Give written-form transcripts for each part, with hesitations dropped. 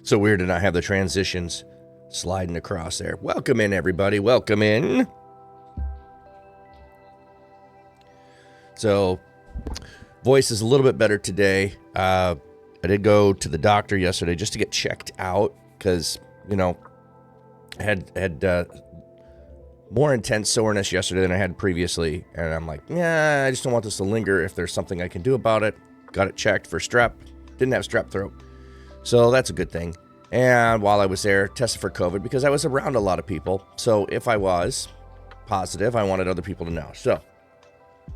So weird to not have the transitions sliding across there. Welcome in, everybody. Welcome in. So, voice is a little bit better today. I did go to the doctor yesterday just to get checked out because, I had more intense soreness yesterday than I had previously. And I'm like, yeah, I just don't want this to linger. If there's something I can do about it, got it checked for strep. Didn't have strep throat. So that's a good thing. And while I was there, tested for COVID because I was around a lot of people. So if I was positive, I wanted other people to know. So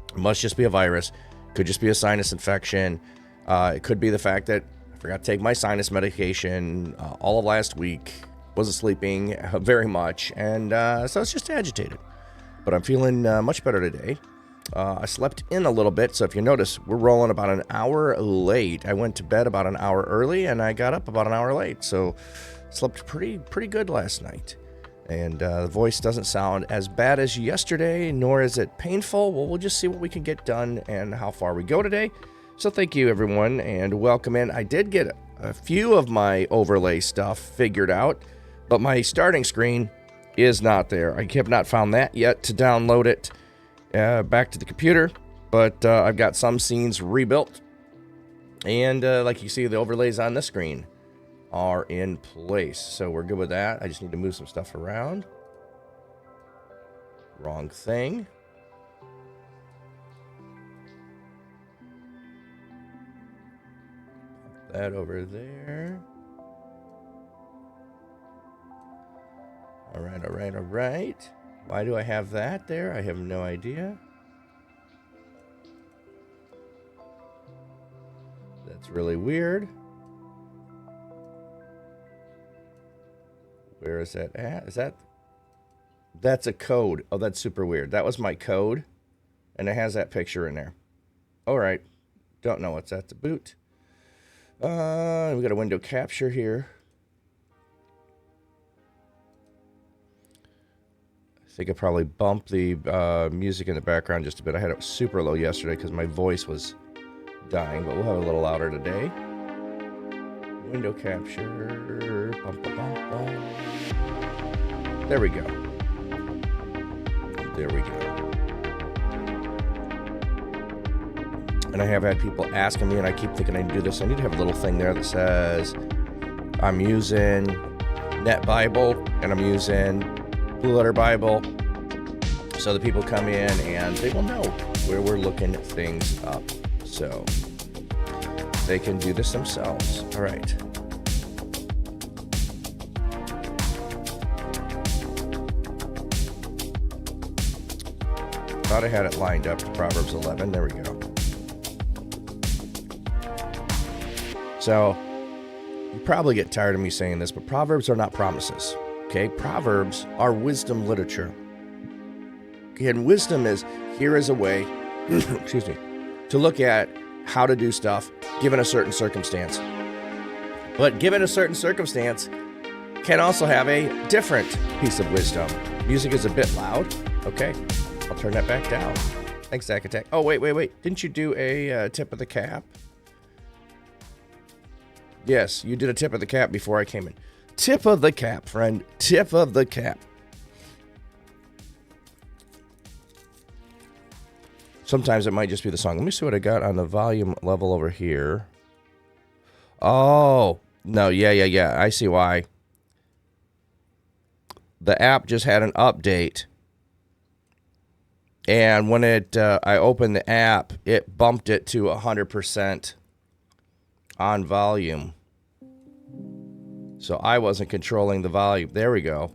it must just be a virus. Could just be a sinus infection. It could be the fact that I forgot to take my sinus medication all of last week. Wasn't sleeping very much. And so I was just agitated. But I'm feeling much better today. I slept in a little bit, so if you notice, we're rolling about an hour late. I went to bed about an hour early, and I got up about an hour late, so slept pretty good last night. And the voice doesn't sound as bad as yesterday, nor is it painful. Well, we'll just see what we can get done and how far we go today. So thank you, everyone, and welcome in. I did get a few of my overlay stuff figured out, but my starting screen is not there. I have not found that yet to download it back to the computer, but I've got some scenes rebuilt, and like you see, the overlays on the screen are in place, so we're good with that. I just need to move some stuff around. Wrong thing. That over there. All right. Why do I have that there? I have no idea. That's really weird. Where is that at? That's a code. Oh, that's super weird. That was my code, and it has that picture in there. All right. Don't know what's at the boot. We got a window capture here. I think I probably bumped the music in the background just a bit. I had it super low yesterday because my voice was dying, but we'll have it a little louder today. Window capture. Bum, bum, bum, bum. There we go. And I have had people asking me, and I keep thinking I need to do this. I need to have a little thing there that says I'm using Net Bible and I'm using Blue Letter Bible, so the people come in and they will know where we're looking things up, so they can do this themselves. All right. Thought I had it lined up to Proverbs 11. There we go. So you probably get tired of me saying this, but Proverbs are not promises. Okay, Proverbs are wisdom literature. Okay, and wisdom is, here is a way, excuse me, to look at how to do stuff given a certain circumstance. But given a certain circumstance can also have a different piece of wisdom. Music is a bit loud. Okay, I'll turn that back down. Thanks, Zack Attack. Oh, wait. Didn't you do a tip of the cap? Yes, you did a tip of the cap before I came in. Tip of the cap, friend. Tip of the cap. Sometimes it might just be the song. Let me see what I got on the volume level over here. Oh, no, yeah. I see why. The app just had an update. And when I opened the app, it bumped it to 100% on volume. So I wasn't controlling the volume. There we go.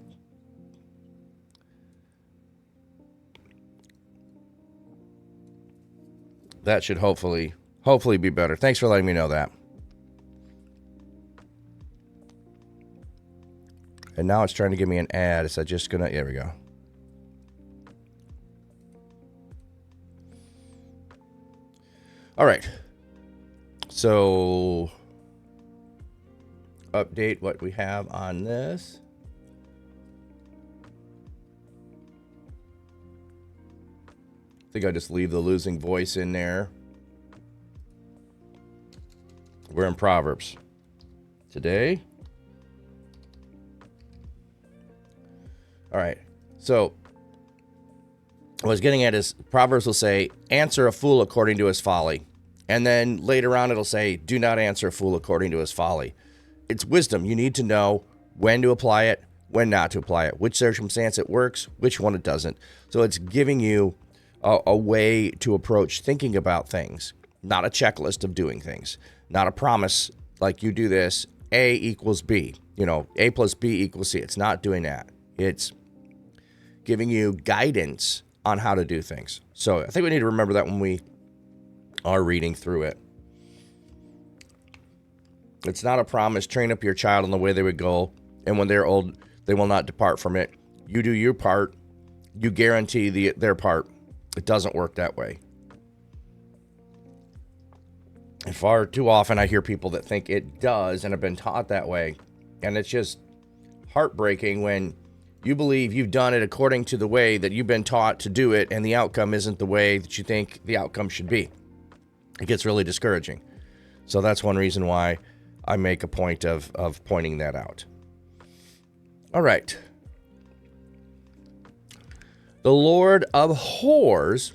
That should hopefully be better. Thanks for letting me know that. And now it's trying to give me an ad. Is that just gonna... There we go. All right. So... update what we have on this. I think I'll just leave the losing voice in there. We're in Proverbs today. All right. So what I was getting at is Proverbs will say, answer a fool according to his folly. And then later on, it'll say, do not answer a fool according to his folly. It's wisdom. You need to know when to apply it, when not to apply it, which circumstance it works, which one it doesn't. So it's giving you a way to approach thinking about things, not a checklist of doing things, not a promise like you do this, A equals B, A plus B equals C. It's not doing that. It's giving you guidance on how to do things. So I think we need to remember that when we are reading through it. It's not a promise. Train up your child in the way they would go, and when they're old, they will not depart from it. You do your part. You guarantee their part. It doesn't work that way. And far too often, I hear people that think it does and have been taught that way, and it's just heartbreaking when you believe you've done it according to the way that you've been taught to do it, and the outcome isn't the way that you think the outcome should be. It gets really discouraging. So that's one reason why I make a point of pointing that out. All right. The Lord abhors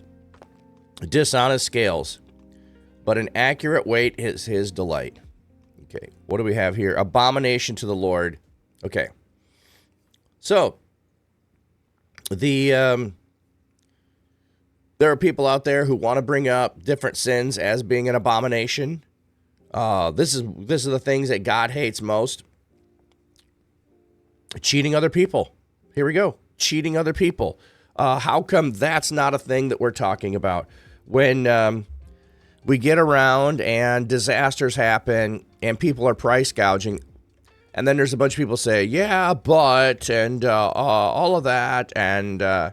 dishonest scales, but an accurate weight is his delight. Okay, what do we have here? Abomination to the Lord. Okay. So, there are people out there who want to bring up different sins as being an abomination. This is the things that God hates most. Cheating other people. Here we go. Cheating other people. How come that's not a thing that we're talking about? When we get around and disasters happen and people are price gouging, and then there's a bunch of people say, yeah, but, and all of that, and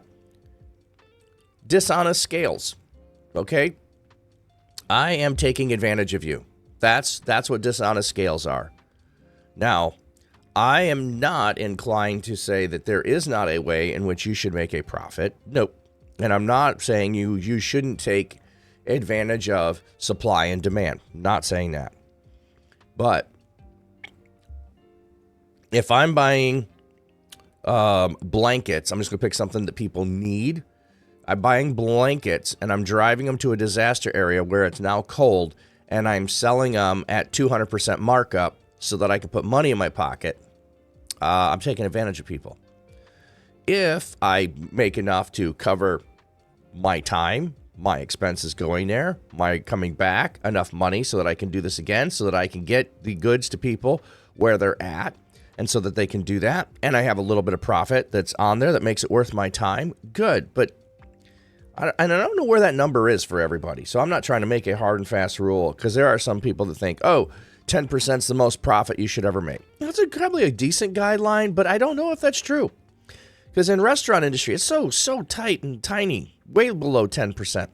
dishonest scales, okay? I am taking advantage of you. That's what dishonest scales are. Now, I am not inclined to say that there is not a way in which you should make a profit. Nope. And I'm not saying you shouldn't take advantage of supply and demand. Not saying that. But if I'm buying blankets, I'm just going to pick something that people need. I'm buying blankets and I'm driving them to a disaster area where it's now cold, and I'm selling them at 200% markup so that I can put money in my pocket. I'm taking advantage of people. If I make enough to cover my time, my expenses going there, my coming back, enough money so that I can do this again, so that I can get the goods to people where they're at, and so that they can do that, and I have a little bit of profit that's on there that makes it worth my time, good. But I don't know where that number is for everybody, so I'm not trying to make a hard and fast rule, because there are some people that think, 10% is the most profit you should ever make. That's probably a decent guideline, but I don't know if that's true. Because in restaurant industry, it's so tight and tiny, way below 10%.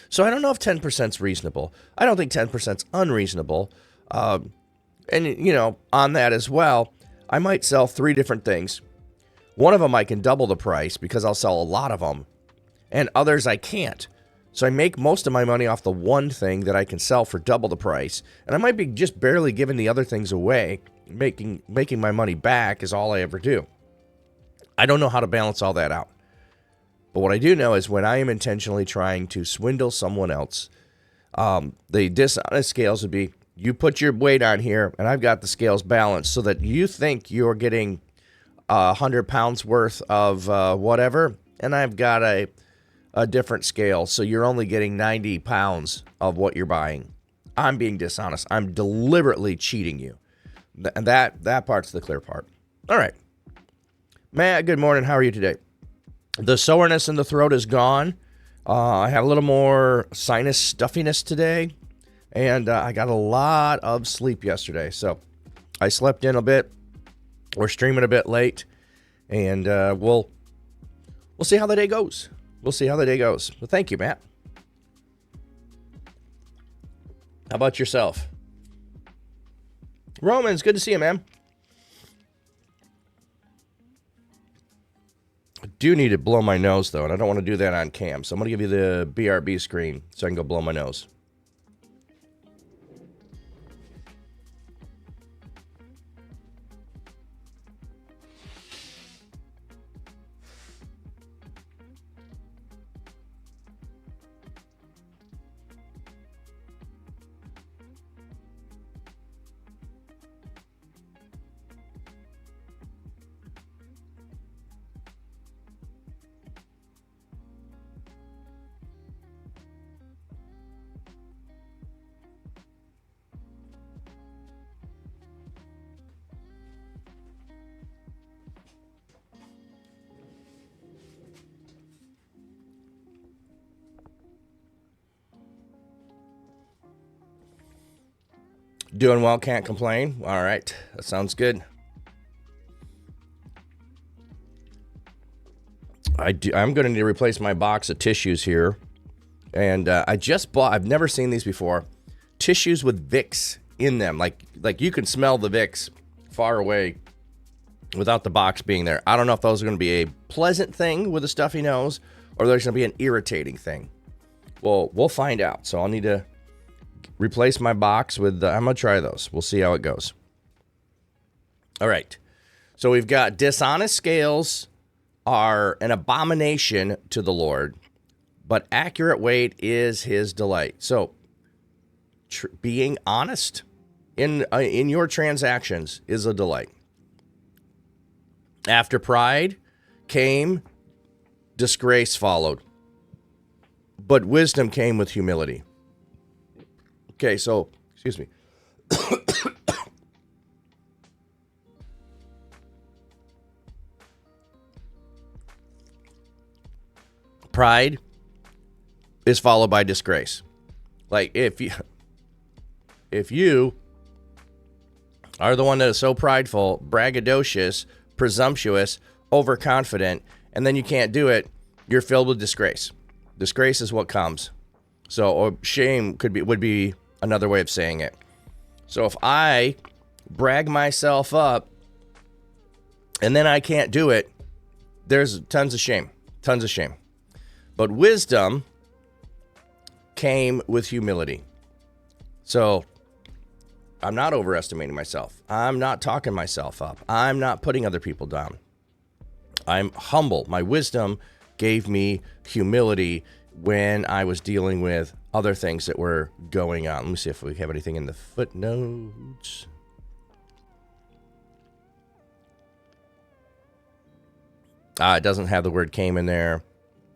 So I don't know if 10% is reasonable. I don't think 10% is unreasonable. And, on that as well, I might sell 3 different things. One of them I can double the price because I'll sell a lot of them, and others I can't. So I make most of my money off the one thing that I can sell for double the price, and I might be just barely giving the other things away. Making my money back is all I ever do. I don't know how to balance all that out. But what I do know is when I am intentionally trying to swindle someone else, the dishonest scales would be, you put your weight on here, and I've got the scales balanced so that you think you're getting 100 pounds worth of whatever, and I've got a different scale, so you're only getting 90 pounds of what you're buying. I'm being dishonest. I'm deliberately cheating you. And that part's the clear part. All right. Matt, good morning. How are you today? The soreness in the throat is gone. I have a little more sinus stuffiness today, and I got a lot of sleep yesterday. So I slept in a bit. We're streaming a bit late, and we'll see how the day goes. We'll see how the day goes. But thank you, Matt. How about yourself? Romans, good to see you, man. I do need to blow my nose, though, and I don't want to do that on cam. So I'm going to give you the BRB screen so I can go blow my nose. Doing well, can't complain. All right, that sounds good. I'm going to need to replace my box of tissues here. And I just bought, I've never seen these before, tissues with Vicks in them. Like you can smell the Vicks far away without the box being there. I don't know if those are going to be a pleasant thing with a stuffy nose or there's going to be an irritating thing. Well, we'll find out. So I'll need to replace my box with, I'm going to try those. We'll see how it goes. All right. So we've got dishonest scales are an abomination to the Lord, but accurate weight is his delight. So being honest in your transactions is a delight. After pride came, disgrace followed, but wisdom came with humility. Okay, so, excuse me. Pride is followed by disgrace. Like if you are the one that is so prideful, braggadocious, presumptuous, overconfident, and then you can't do it, you're filled with disgrace. Disgrace is what comes. So, or shame would be another way of saying it. So if I brag myself up and then I can't do it, there's tons of shame. But wisdom came with humility. So I'm not overestimating myself. I'm not talking myself up. I'm not putting other people down. I'm humble. My wisdom gave me humility when I was dealing with other things that were going on. Let me see if we have anything in the footnotes. It doesn't have the word came in there.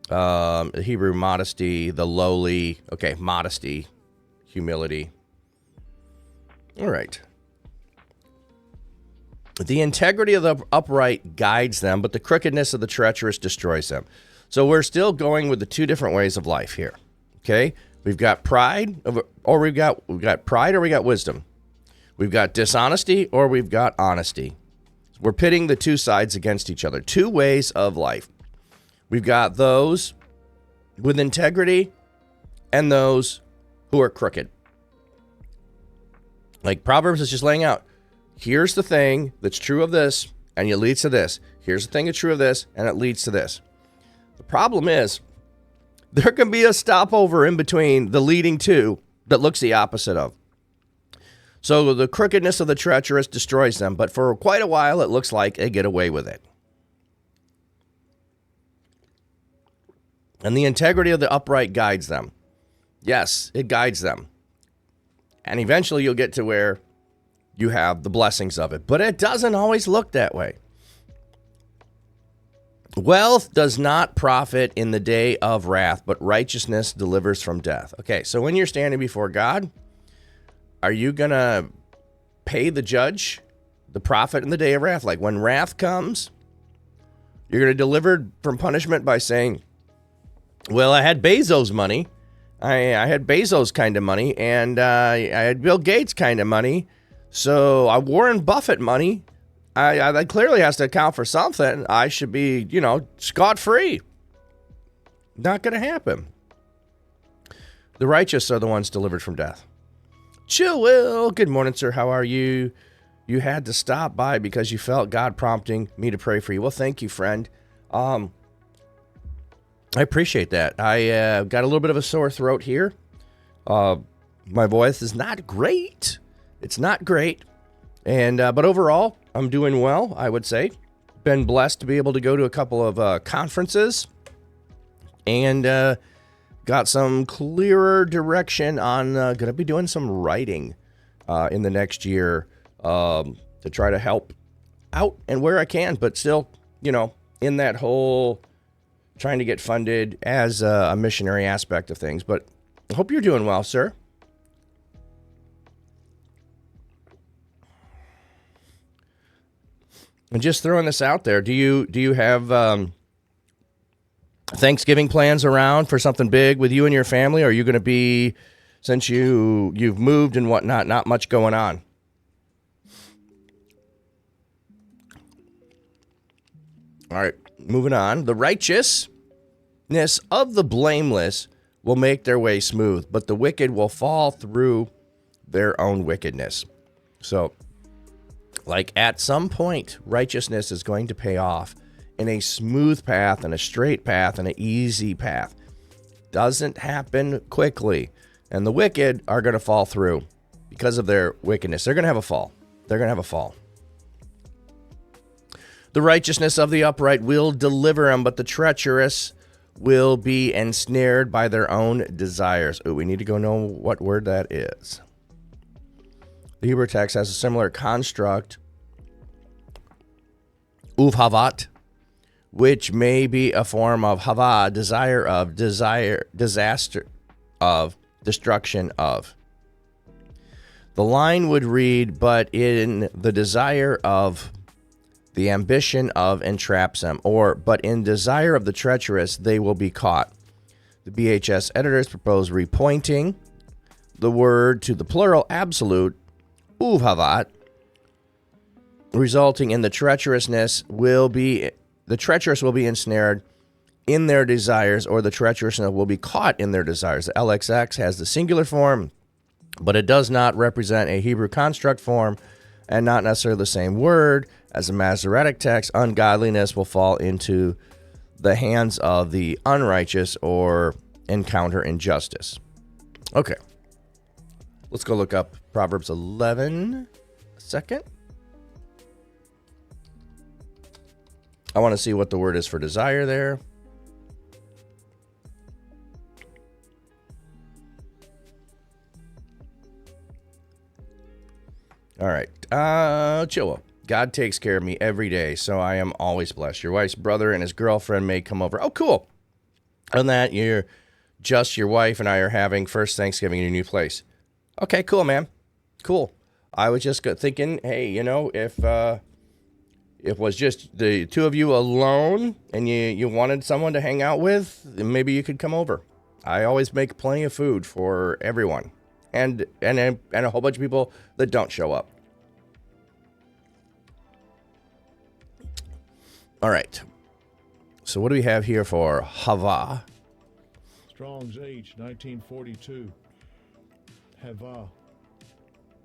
Hebrew modesty, the lowly. Okay, modesty, humility. All right. The integrity of the upright guides them, but the crookedness of the treacherous destroys them. So we're still going with the two different ways of life here. Okay? We've got pride, or we've got pride, or we got wisdom. We've got dishonesty, or we've got honesty. We're pitting the two sides against each other. Two ways of life. We've got those with integrity and those who are crooked. Like Proverbs is just laying out, here's the thing that's true of this, and it leads to this. Here's the thing that's true of this, and it leads to this. The problem is, there can be a stopover in between the leading to that looks the opposite of. So the crookedness of the treacherous destroys them, but for quite a while, it looks like they get away with it. And the integrity of the upright guides them. Yes, it guides them. And eventually you'll get to where you have the blessings of it. But it doesn't always look that way. Wealth does not profit in the day of wrath, but righteousness delivers from death. Okay, so when you're standing before God, are you going to pay the judge the profit in the day of wrath? Like when wrath comes, you're going to deliver from punishment by saying, well, I had Bezos money. I had Bezos kind of money, and I had Bill Gates kind of money. So Warren Buffett money, I clearly has to account for something. I should be, scot-free. Not going to happen. The righteous are the ones delivered from death. Chill, Will. Good morning, sir. How are you? You had to stop by because you felt God prompting me to pray for you. Well, thank you, friend. I appreciate that. I got a little bit of a sore throat here. My voice is not great. It's not great. And but overall, I'm doing well, I would say. Been blessed to be able to go to a couple of conferences. And got some clearer direction on going to be doing some writing in the next year to try to help out and where I can. But still, in that whole trying to get funded as a missionary aspect of things. But I hope you're doing well, sir. And just throwing this out there, do you have Thanksgiving plans around for something big with you and your family? Are you going to be since you've moved and whatnot, not much going on. All right, moving on. The righteousness of the blameless will make their way smooth, but the wicked will fall through their own wickedness. So, like at some point, righteousness is going to pay off in a smooth path and a straight path and an easy path. Doesn't happen quickly. And the wicked are going to fall through because of their wickedness. They're going to have a fall. They're going to have a fall. The righteousness of the upright will deliver them, but the treacherous will be ensnared by their own desires. Oh, we need to go know what word that is. The Hebrew text has a similar construct, uvhavat, which may be a form of hava, desire of, disaster of, destruction of. The line would read, but in the desire of, the ambition of entraps them, or but in desire of the treacherous, they will be caught. The BHS editors propose repointing the word to the plural absolute, uvhavat, resulting in the treacherous will be ensnared in their desires, or the treacherousness will be caught in their desires. The LXX has the singular form, but it does not represent a Hebrew construct form and not necessarily the same word as the Masoretic text. Ungodliness will fall into the hands of the unrighteous or encounter injustice. Okay. Let's go look up Proverbs 11 a second. I want to see what the word is for desire there. All right. Chilla. God takes care of me every day, so I am always blessed. Your wife's brother and his girlfriend may come over. Oh, cool. On that, you're just your wife and I are having first Thanksgiving in your new place. Okay, cool, man. Cool. I was just thinking, hey, you know, if it was just the two of you alone and you wanted someone to hang out with, maybe you could come over. I always make plenty of food for everyone and a whole bunch of people that don't show up. All right. So what do we have here for Hava? Strong's H, 1942. Hava.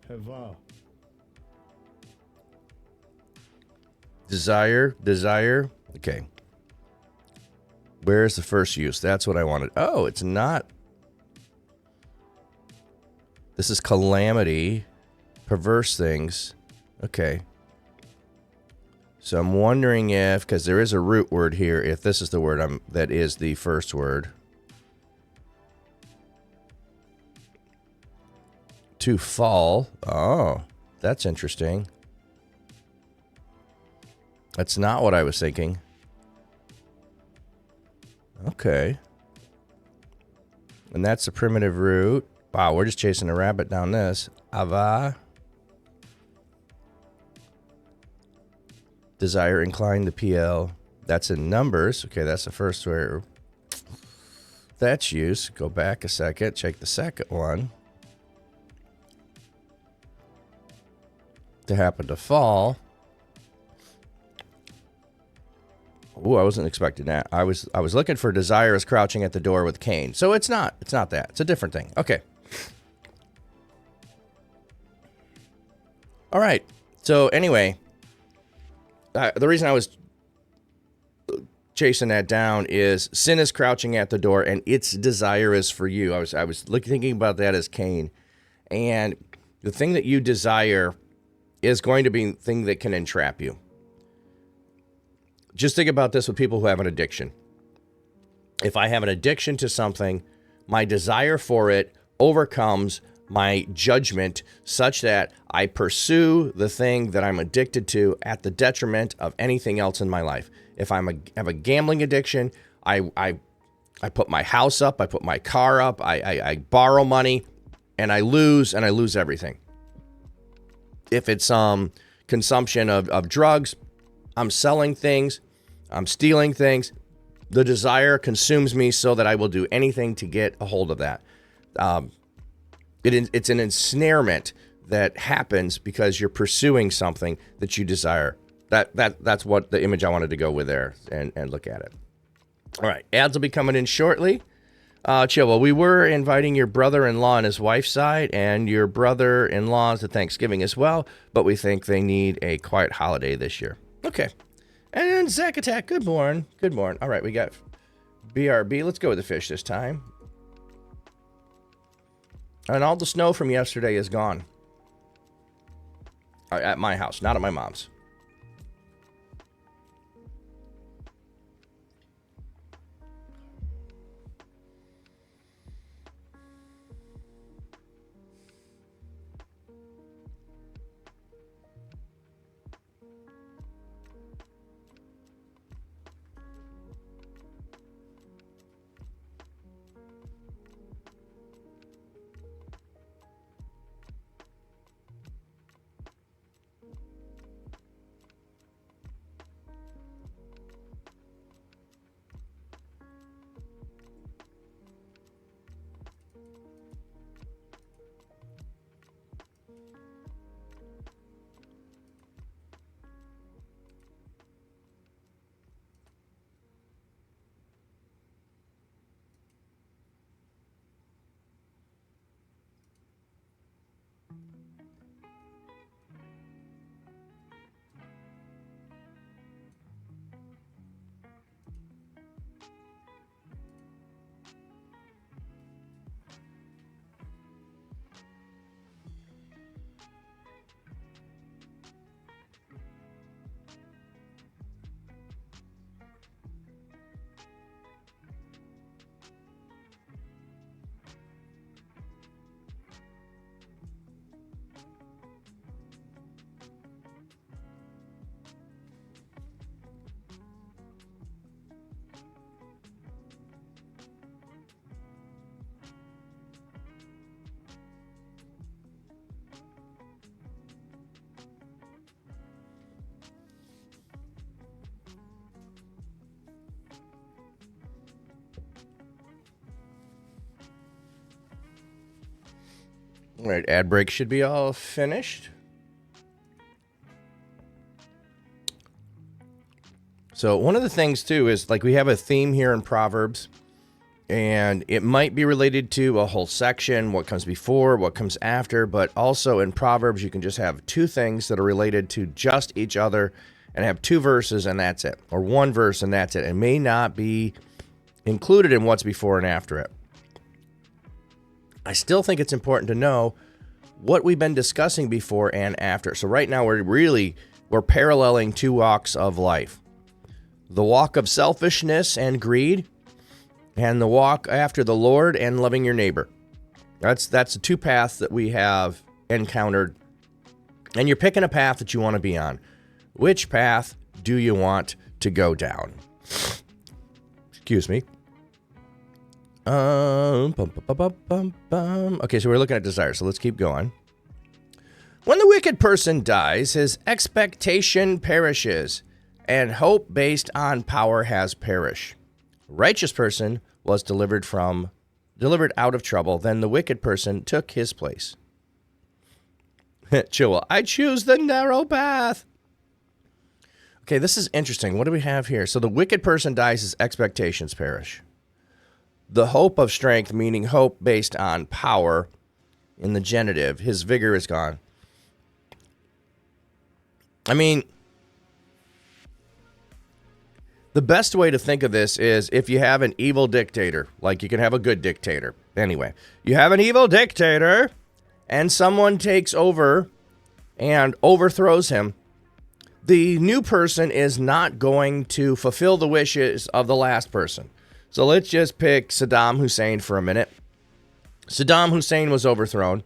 Hava. Desire. Okay. Where's the first use? That's what I wanted. Oh, it's not. This is calamity, perverse things. Okay. So I'm wondering if, because there is a root word here, if this is the word that is the first word. To fall. Oh, that's interesting. That's not what I was thinking. Okay. And that's the primitive root. Wow, we're just chasing a rabbit down this. Ava. Desire, incline, the PL. That's in numbers. Okay, that's the first word. That's used. Go back a second. Check the second one. To happen to fall. Ooh, I wasn't expecting that. I was looking for desire is crouching at the door with Cain. So it's not. It's not that. It's a different thing. Okay. All right. So anyway, the reason I was chasing that down is sin is crouching at the door, and its desire is for you. I was thinking about that as Cain, and the thing that you desire is going to be the thing that can entrap you. Just think about this with people who have an addiction. If I have an addiction to something, my desire for it overcomes my judgment such that I pursue the thing that I'm addicted to at the detriment of anything else in my life. If have a gambling addiction, I put my house up, I put my car up, I borrow money, and I lose everything. If it's consumption of drugs, I'm selling things, I'm stealing things. The desire consumes me so that I will do anything to get a hold of that. It's an ensnarement that happens because you're pursuing something that you desire. That's what the image I wanted to go with there and look at it. All right, ads will be coming in shortly. Chill. Well, we were inviting your brother-in-law and his wife's side and your brother-in-law to Thanksgiving as well, but we think they need a quiet holiday this year. Okay. And then Zack Attack, good morning. Good morning. All right, we got BRB. Let's go with the fish this time. And all the snow from yesterday is gone. At my house, not at my mom's. All right, ad break should be all finished. So one of the things, too, is like we have a theme here in Proverbs, and it might be related to a whole section, what comes before, what comes after, but also in Proverbs, you can just have two things that are related to just each other and have two verses, and that's it, or one verse, and that's it. It may not be included in what's before and after it. I still think it's important to know what we've been discussing before and after. So right now we're paralleling two walks of life. The walk of selfishness and greed, and the walk after the Lord and loving your neighbor. That's the two paths that we have encountered. And you're picking a path that you want to be on. Which path do you want to go down? Excuse me. Okay, so we're looking at desire, so let's keep going. When the wicked person dies, his expectation perishes, and hope based on power has perished. Righteous person was delivered out of trouble, then the wicked person took his place. Chill. I choose the narrow path. Okay, this is interesting. What do we have here? So the wicked person dies, his expectations perish. The hope of strength, meaning hope based on power, in the genitive, his vigor is gone. I mean, the best way to think of this is if you have an evil dictator, like you can have a good dictator. Anyway, you have an evil dictator and someone takes over and overthrows him. The new person is not going to fulfill the wishes of the last person. So let's just pick Saddam Hussein for a minute. Saddam Hussein was overthrown.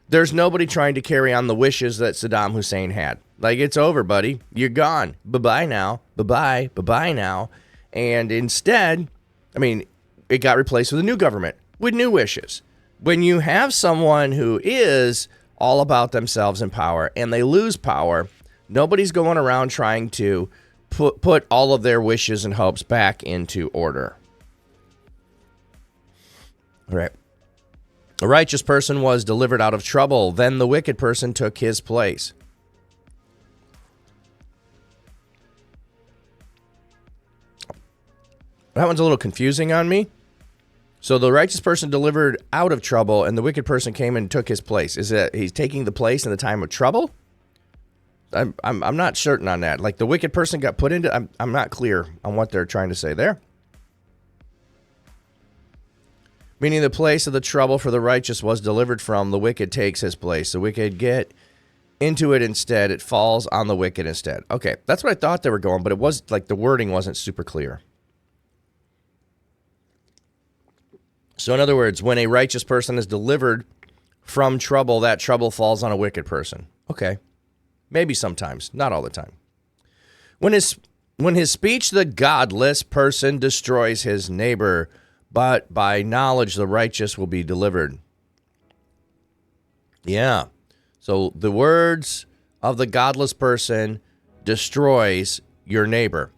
There's nobody trying to carry on the wishes that Saddam Hussein had. Like, it's over, buddy. You're gone. Bye-bye now. Bye-bye. Bye-bye now. And instead, I mean, it got replaced with a new government with new wishes. When you have someone who is all about themselves and power and they lose power, nobody's going around trying to put all of their wishes and hopes back into order. All right. A righteous person was delivered out of trouble. Then the wicked person took his place. That one's a little confusing on me. So the righteous person delivered out of trouble, and the wicked person came and took his place. Is it he's taking the place in the time of trouble? I'm not certain on that. Like the wicked person got put into. I'm not clear on what they're trying to say there. Meaning the place of the trouble for the righteous was delivered from, the wicked takes his place. The wicked get into it instead. It falls on the wicked instead. Okay, that's what I thought they were going, but it was like the wording wasn't super clear. So in other words, when a righteous person is delivered from trouble, that trouble falls on a wicked person. Okay, maybe sometimes, not all the time. When his speech, the godless person destroys his neighbor, but by knowledge the righteous will be delivered. Yeah, so the words of the godless person destroys your neighbor.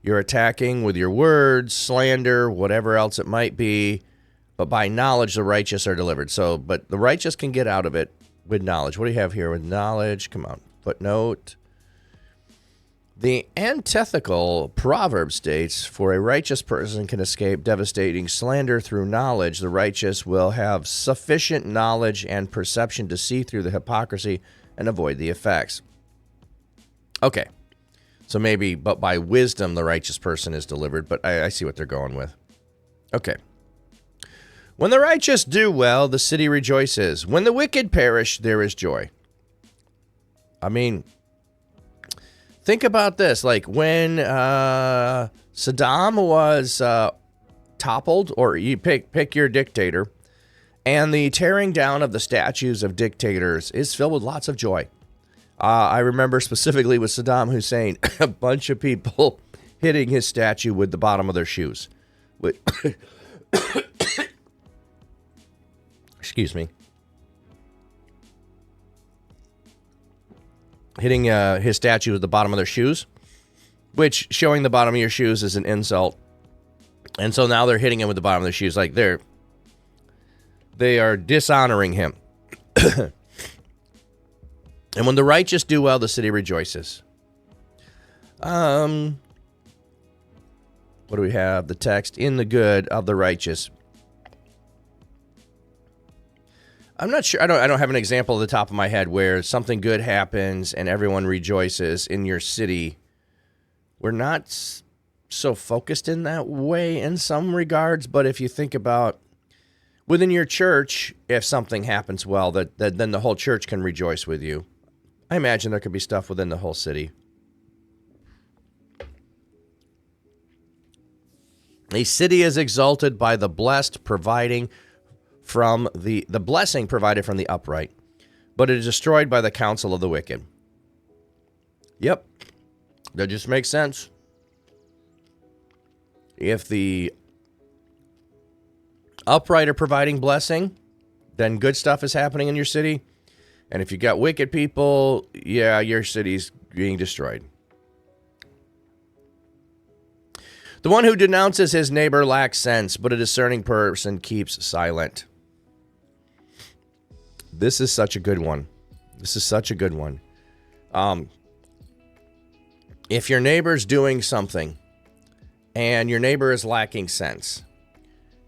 You're attacking with your words, slander, whatever else it might be, but by knowledge the righteous are delivered. So, but the righteous can get out of it with knowledge. What do you have here with knowledge? Come on, footnote. The antithetical proverb states, for a righteous person can escape devastating slander through knowledge. The righteous will have sufficient knowledge and perception to see through the hypocrisy and avoid the effects. Okay. So maybe, but by wisdom, the righteous person is delivered. But I see what they're going with. Okay. When the righteous do well, the city rejoices. When the wicked perish, there is joy. I mean, think about this. Like when Saddam was toppled, or you pick your dictator, and the tearing down of the statues of dictators is filled with lots of joy. I remember specifically with Saddam Hussein, a bunch of people hitting his statue with the bottom of their shoes. Excuse me. Hitting his statue with the bottom of their shoes, which showing the bottom of your shoes is an insult. And so now they're hitting him with the bottom of their shoes. Like they are dishonoring him. And when the righteous do well, the city rejoices. What do we have? The text, in the good of the righteous. I'm not sure. I don't have an example at the top of my head where something good happens and everyone rejoices in your city. We're not so focused in that way in some regards, but if you think about within your church, if something happens well, that then the whole church can rejoice with you. I imagine there could be stuff within the whole city. A city is exalted by the blessed, providing from the blessing provided from the upright, but it is destroyed by the counsel of the wicked. Yep, that just makes sense. If the upright are providing blessing, then good stuff is happening in your city. And if you got wicked people, yeah, your city's being destroyed. The one who denounces his neighbor lacks sense, but a discerning person keeps silent. This is such a good one. This is such a good one. If your neighbor's doing something and your neighbor is lacking sense,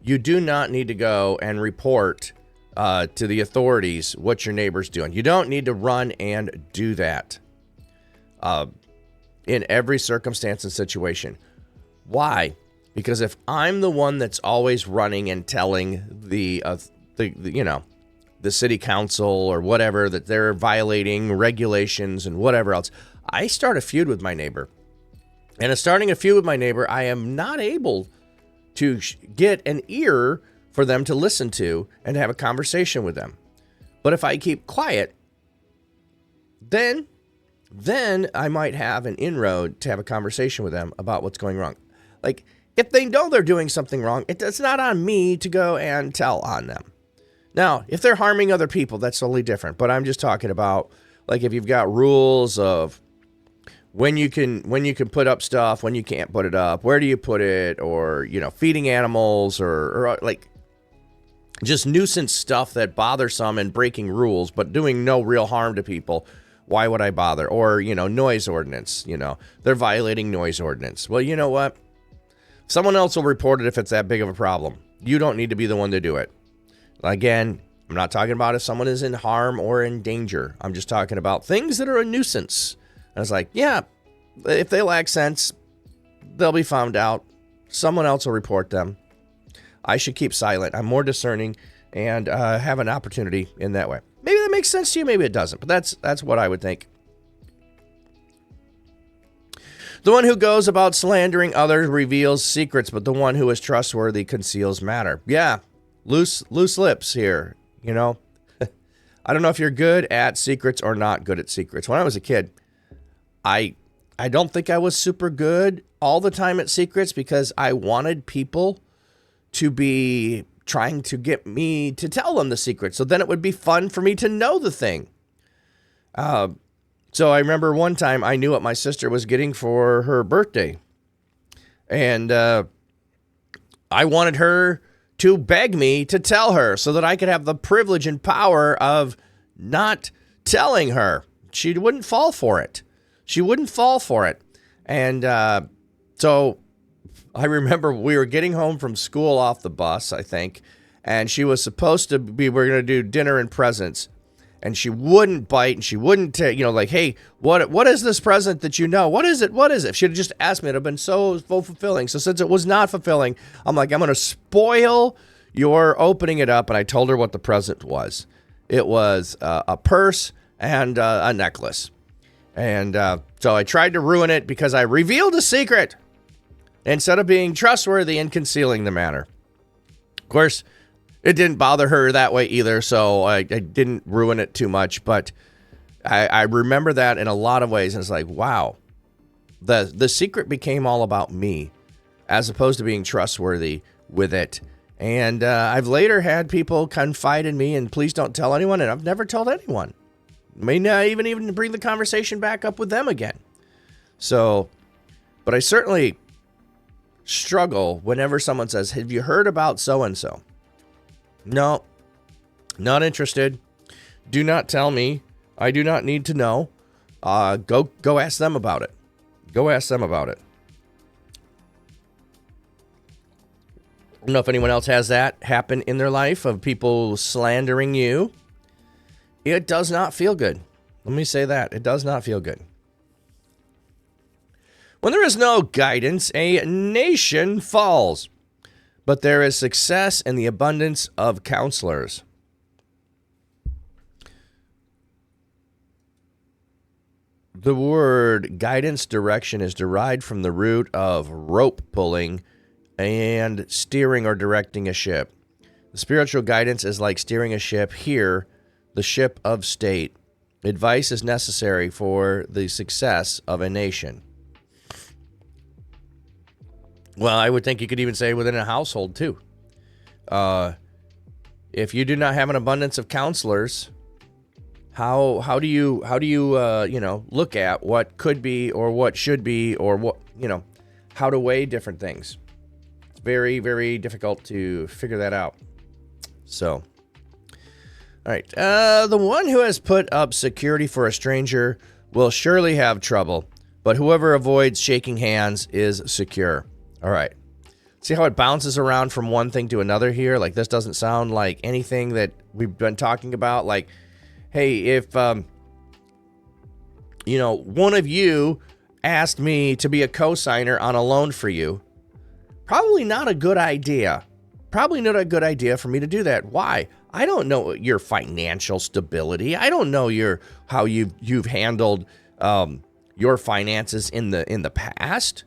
you do not need to go and report to the authorities what your neighbor's doing. You don't need to run and do that in every circumstance and situation. Why? Because if I'm the one that's always running and telling the city council or whatever that they're violating regulations and whatever else, I start a feud with my neighbor. And in starting a feud with my neighbor, I am not able to get an ear for them to listen to and have a conversation with them. But if I keep quiet, then I might have an inroad to have a conversation with them about what's going wrong. Like, if they know they're doing something wrong, it's not on me to go and tell on them. Now, if they're harming other people, that's totally different. But I'm just talking about, like, if you've got rules of when you can put up stuff, when you can't put it up, where do you put it, or, feeding animals, or like, just nuisance stuff that bothers some and breaking rules, but doing no real harm to people. Why would I bother? Or, noise ordinance, they're violating noise ordinance. Well, you know what? Someone else will report it if it's that big of a problem. You don't need to be the one to do it. Again, I'm not talking about if someone is in harm or in danger. I'm just talking about things that are a nuisance. I was like, yeah, if they lack sense, they'll be found out. Someone else will report them. I should keep silent. I'm more discerning and have an opportunity in that way. Maybe that makes sense to you. Maybe it doesn't. But that's what I would think. The one who goes about slandering others reveals secrets, but the one who is trustworthy conceals matter. Yeah, loose lips here, I don't know if you're good at secrets or not good at secrets. When I was a kid, I don't think I was super good all the time at secrets because I wanted people to be trying to get me to tell them the secret. So then it would be fun for me to know the thing. So I remember one time I knew what my sister was getting for her birthday. And I wanted her to beg me to tell her so that I could have the privilege and power of not telling her. She wouldn't fall for it. And so I remember we were getting home from school off the bus, I think, and she was supposed to be, we're going to do dinner and presents, and she wouldn't bite, and she wouldn't, hey, what is this present that you know? What is it? If she had just asked me, it would have been so fulfilling. So since it was not fulfilling, I'm like, I'm going to spoil your opening it up, and I told her what the present was. It was a purse and a necklace. And so I tried to ruin it because I revealed a secret instead of being trustworthy and concealing the matter. Of course, it didn't bother her that way either, so I didn't ruin it too much. But I remember that in a lot of ways, and it's like, wow, the secret became all about me as opposed to being trustworthy with it. And I've later had people confide in me and please don't tell anyone, and I've never told anyone. May not even bring the conversation back up with them again. So, but I certainly struggle whenever someone says, have you heard about so-and-so? No, not interested. Do not tell me. I do not need to know. Go ask them about it. Go ask them about it. I don't know if anyone else has that happen in their life of people slandering you. It does not feel good. Let me say that. It does not feel good. When there is no guidance, a nation falls. But there is success in the abundance of counselors. The word guidance, direction is derived from the root of rope pulling and steering or directing a ship. The spiritual guidance is like steering a ship here, the ship of state. Advice is necessary for the success of a nation. Well, I would think you could even say within a household too. If you do not have an abundance of counselors, how do you look at what could be or what should be or what how to weigh different things? It's very, very difficult to figure that out. So, all right, the one who has put up security for a stranger will surely have trouble, but whoever avoids shaking hands is secure. All right. See how it bounces around from one thing to another here? Like this doesn't sound like anything that we've been talking about. Like, hey, if, one of you asked me to be a co-signer on a loan for you, probably not a good idea. Probably not a good idea for me to do that. Why? I don't know your financial stability. I don't know how you've handled your finances in the past.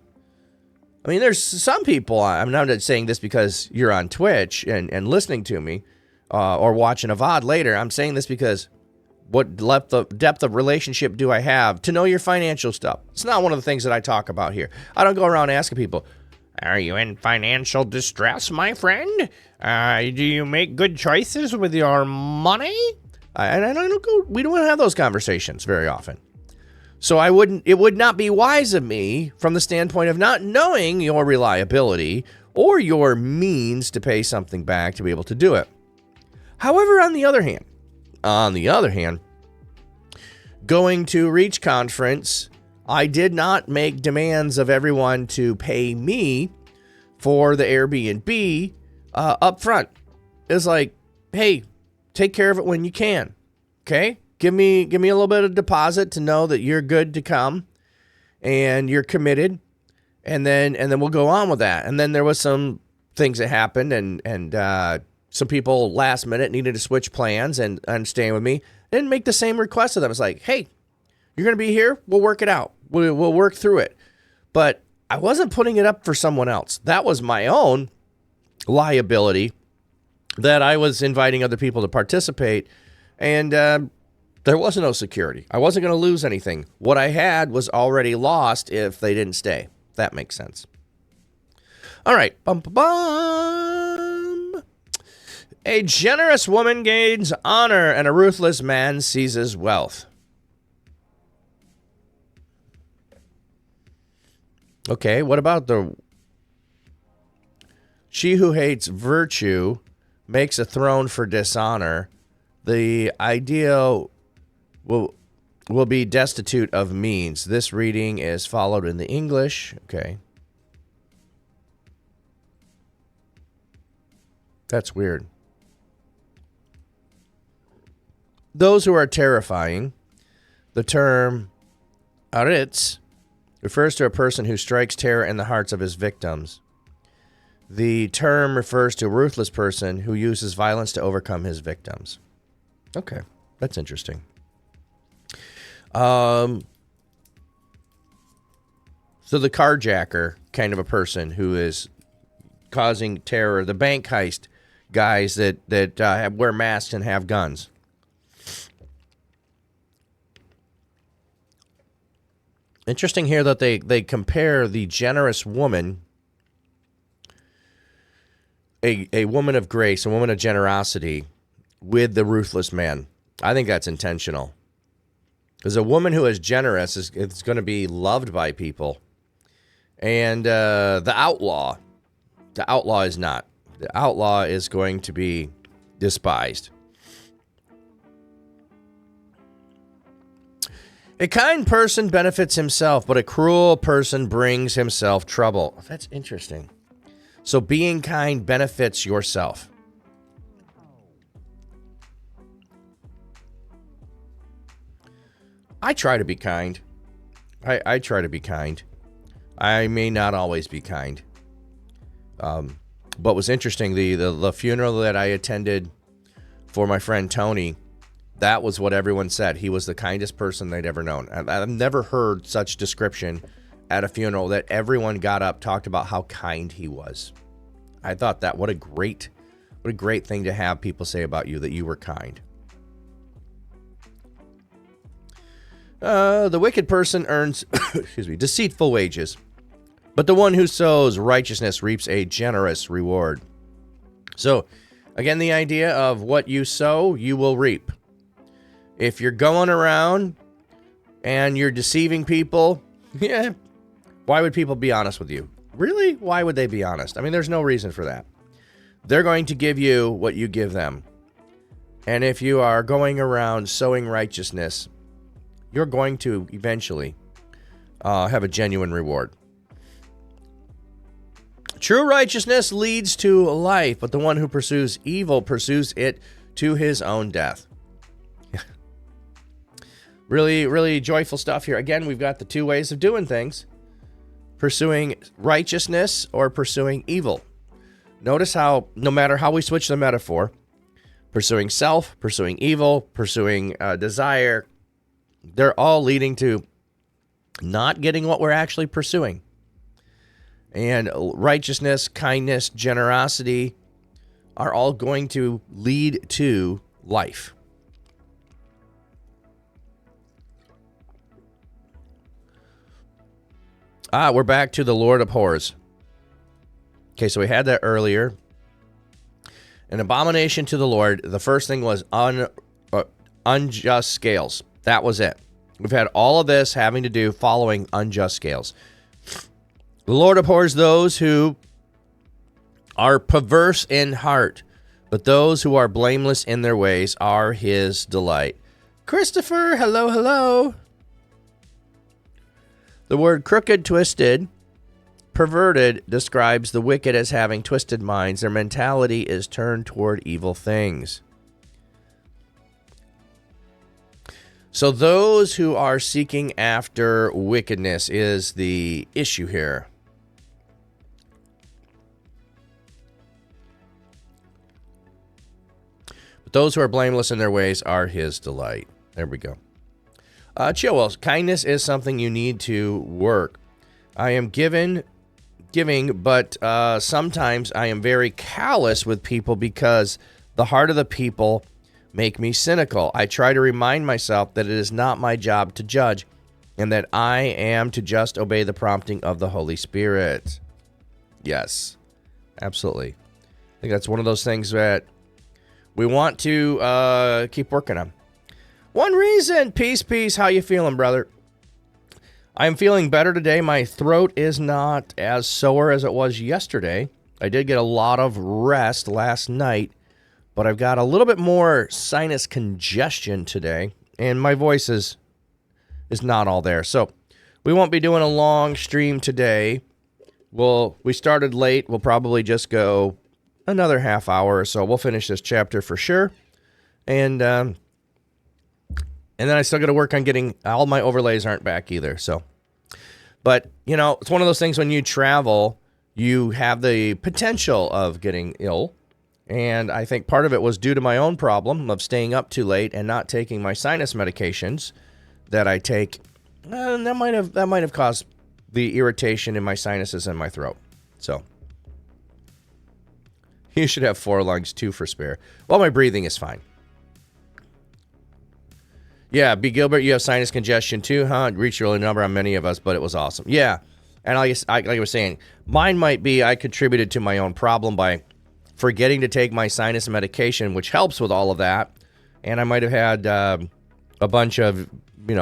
I mean, there's some people, I'm not saying this because you're on Twitch and listening to me or watching a VOD later. I'm saying this because what depth of relationship do I have to know your financial stuff? It's not one of the things that I talk about here. I don't go around asking people, are you in financial distress, my friend? Do you make good choices with your money? We don't have those conversations very often. So it would not be wise of me from the standpoint of not knowing your reliability or your means to pay something back to be able to do it. However, on the other hand, going to Reach Conference, I did not make demands of everyone to pay me for the Airbnb up front. It's like, hey, take care of it when you can. Okay? Give me a little bit of deposit to know that you're good to come and you're committed. And then we'll go on with that. And then there was some things that happened and some people last minute needed to switch plans and staying with me. I didn't make the same request of them. It's like, hey, you're going to be here. We'll work it out. We'll work through it. But I wasn't putting it up for someone else. That was my own liability that I was inviting other people to participate. And there was no security. I wasn't going to lose anything. What I had was already lost if they didn't stay. That makes sense. All right. Bum, bum, bum. A generous woman gains honor and a ruthless man seizes wealth. Okay, what about she who hates virtue makes a throne for dishonor. The ideal will be destitute of means. This reading is followed in the English. Okay. That's weird. Those who are terrifying. The term aritz refers to a person who strikes terror in the hearts of his victims. The term refers to a ruthless person who uses violence to overcome his victims. Okay, that's interesting. So the carjacker kind of a person who is causing terror, the bank heist guys that wear masks and have guns. Interesting here that they compare the generous woman, a woman of grace, a woman of generosity, with the ruthless man. I think that's intentional. Because a woman who is generous is going to be loved by people. And the outlaw is not. The outlaw is going to be despised. A kind person benefits himself, but a cruel person brings himself trouble. That's interesting. So being kind benefits yourself. I try to be kind. I try to be kind. I may not always be kind. But was interesting, the funeral that I attended for my friend Tony, that was what everyone said. He was the kindest person they'd ever known. I've never heard such description at a funeral that everyone got up, talked about how kind he was. I thought that what a great thing to have people say about you, that you were kind. The wicked person earns deceitful wages, but the one who sows righteousness reaps a generous reward. So, again, the idea of what you sow, you will reap. If you're going around and you're deceiving people, why would people be honest with you? Really? Why would they be honest? I mean, there's no reason for that. They're going to give you what you give them. And if you are going around sowing righteousness, you're going to eventually have a genuine reward. True righteousness leads to life, but the one who pursues evil pursues it to his own death. Really, really joyful stuff here. Again, we've got the two ways of doing things. Pursuing righteousness or pursuing evil. Notice how, no matter how we switch the metaphor, pursuing self, pursuing evil, pursuing desire, they're all leading to not getting what we're actually pursuing. And righteousness, kindness, generosity are all going to lead to life. We're back to the Lord abhors. Okay, so we had that earlier. An abomination to the Lord. The first thing was unjust scales. That was it. We've had all of this having to do following unjust scales. The Lord abhors those who are perverse in heart, but those who are blameless in their ways are his delight. Christopher, hello, hello. The word crooked, twisted, perverted describes the wicked as having twisted minds. Their mentality is turned toward evil things. So those who are seeking after wickedness is the issue here. But those who are blameless in their ways are his delight. There we go. Chilwell, kindness is something you need to work. I am giving, but sometimes I am very callous with people because the heart of the people make me cynical. I try to remind myself that it is not my job to judge and that I am to just obey the prompting of the Holy Spirit. Yes, absolutely. I think that's one of those things that we want to keep working on. One reason, peace, how you feeling, brother? I'm feeling better today. My throat is not as sore as it was yesterday. I did get a lot of rest last night, but I've got a little bit more sinus congestion today, and my voice is not all there. So we won't be doing a long stream today. We started late. We'll probably just go another half hour or so. We'll finish this chapter for sure. And then I still got to work on getting, all my overlays aren't back either. So, but it's one of those things when you travel, you have the potential of getting ill. And I think part of it was due to my own problem of staying up too late and not taking my sinus medications that I take. And that might have caused the irritation in my sinuses and my throat. So you should have 4 lungs, 2 for spare. Well, my breathing is fine. Yeah, B. Gilbert, you have sinus congestion too, huh? It reached your early number on many of us, but it was awesome. Yeah, and like I was saying, mine might be I contributed to my own problem by forgetting to take my sinus medication, which helps with all of that. And I might have had a bunch of,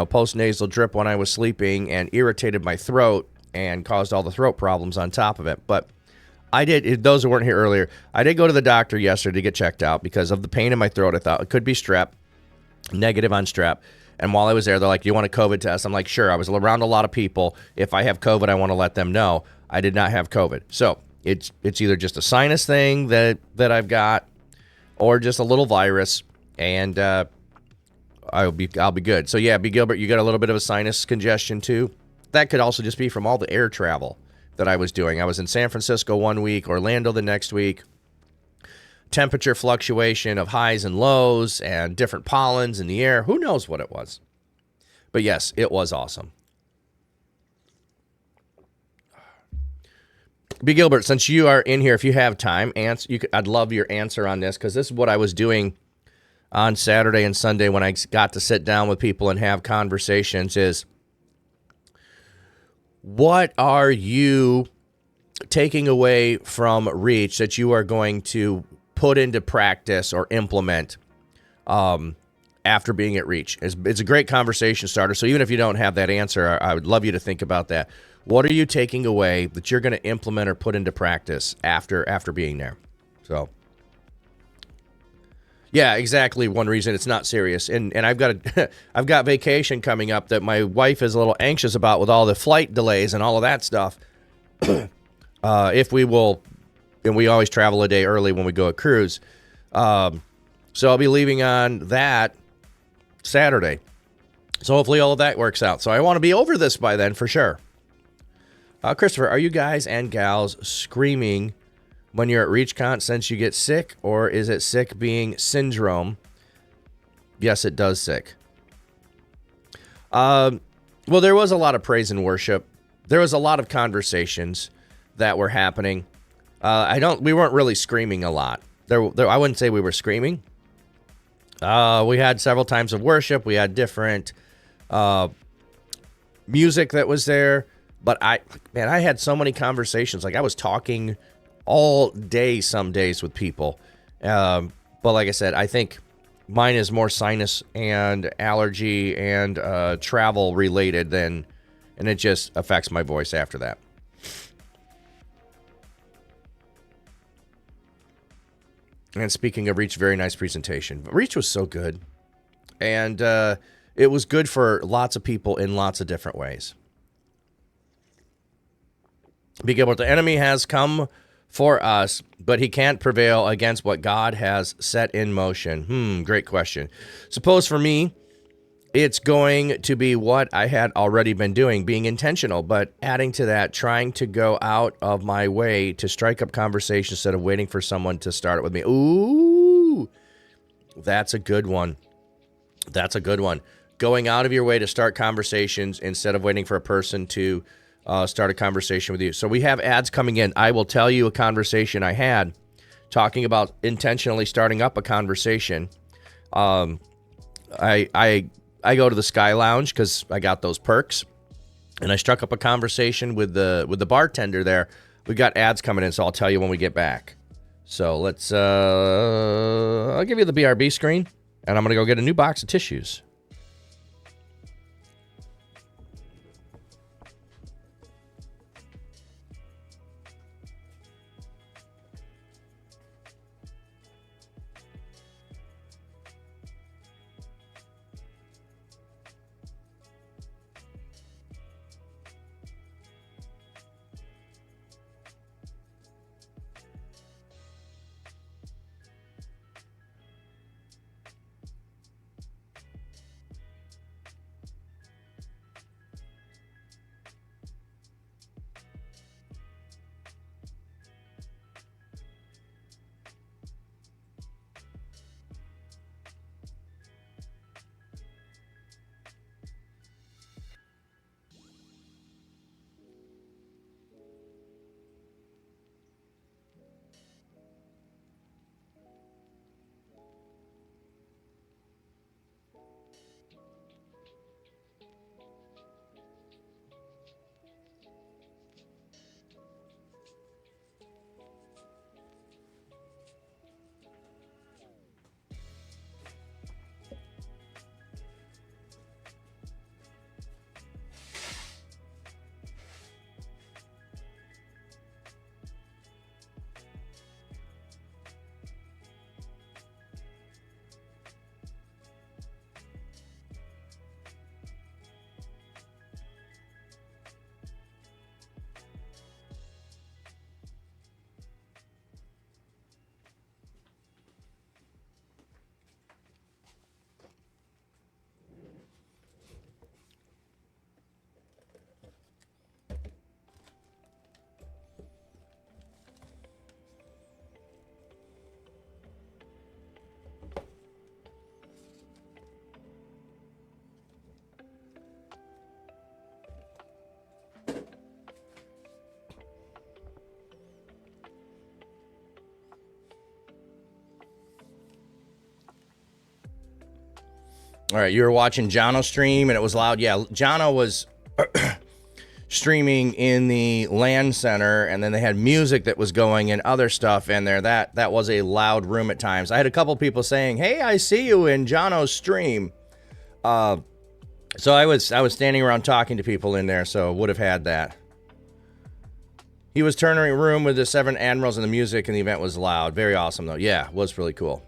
post-nasal drip when I was sleeping and irritated my throat and caused all the throat problems on top of it. But I did, those who weren't here earlier, I did go to the doctor yesterday to get checked out because of the pain in my throat. I thought it could be strep. Negative on strep. And while I was there, they're like, "Do you want a COVID test?" I'm like, "Sure." I was around a lot of people. If I have COVID, I want to let them know. I did not have COVID. So it's either just a sinus thing that I've got or just a little virus, and I'll be good. So yeah, B. Gilbert, you got a little bit of a sinus congestion too. That could also just be from all the air travel that I was doing. I was in San Francisco one week, Orlando the next week. Temperature fluctuation of highs and lows and different pollens in the air. Who knows what it was? But yes, it was awesome. B. Gilbert, since you are in here, if you have time, I'd love your answer on this because this is what I was doing on Saturday and Sunday when I got to sit down with people and have conversations is, what are you taking away from Reach that you are going to put into practice or implement after being at Reach? It's a great conversation starter. So even if you don't have that answer, I would love you to think about that. What are you taking away that you're going to implement or put into practice after being there? So, yeah, exactly. One reason it's not serious. And I've got vacation coming up that my wife is a little anxious about with all the flight delays and all of that stuff. If we will. And we always travel a day early when we go a cruise. So I'll be leaving on that Saturday. So hopefully all of that works out. So I want to be over this by then for sure. Christopher, are you guys and gals screaming when you're at ReachCon since you get sick? Or is it sick being syndrome? Yes, it does sick. Well, there was a lot of praise and worship. There was a lot of conversations that were happening. We weren't really screaming a lot. I wouldn't say we were screaming. We had several times of worship. We had different music that was there. But I had so many conversations. Like I was talking all day some days with people. But like I said, I think mine is more sinus and allergy and travel related and it just affects my voice after that. And speaking of Reach, very nice presentation. Reach was so good. And it was good for lots of people in lots of different ways. Because the enemy has come for us, but he can't prevail against what God has set in motion. Great question. Suppose for me, it's going to be what I had already been doing, being intentional, but adding to that, trying to go out of my way to strike up conversation instead of waiting for someone to start it with me. Ooh, that's a good one. That's a good one. Going out of your way to start conversations instead of waiting for a person to start a conversation with you. So we have ads coming in. I will tell you a conversation I had talking about intentionally starting up a conversation. I go to the Sky Lounge because I got those perks, and I struck up a conversation with the bartender there. We got ads coming in, so I'll tell you when we get back. So let's I'll give you the BRB screen, and I'm gonna go get a new box of tissues. All right, you were watching Jono stream and it was loud. Yeah, Jono was streaming in the LAN center, and then they had music that was going and other stuff in there. That was a loud room at times. I had a couple people saying, "Hey, I see you in Jono's stream." So I was standing around talking to people in there, so would have had that. He was turning a room with the 7 admirals and the music, and the event was loud. Very awesome, though. Yeah, it was really cool.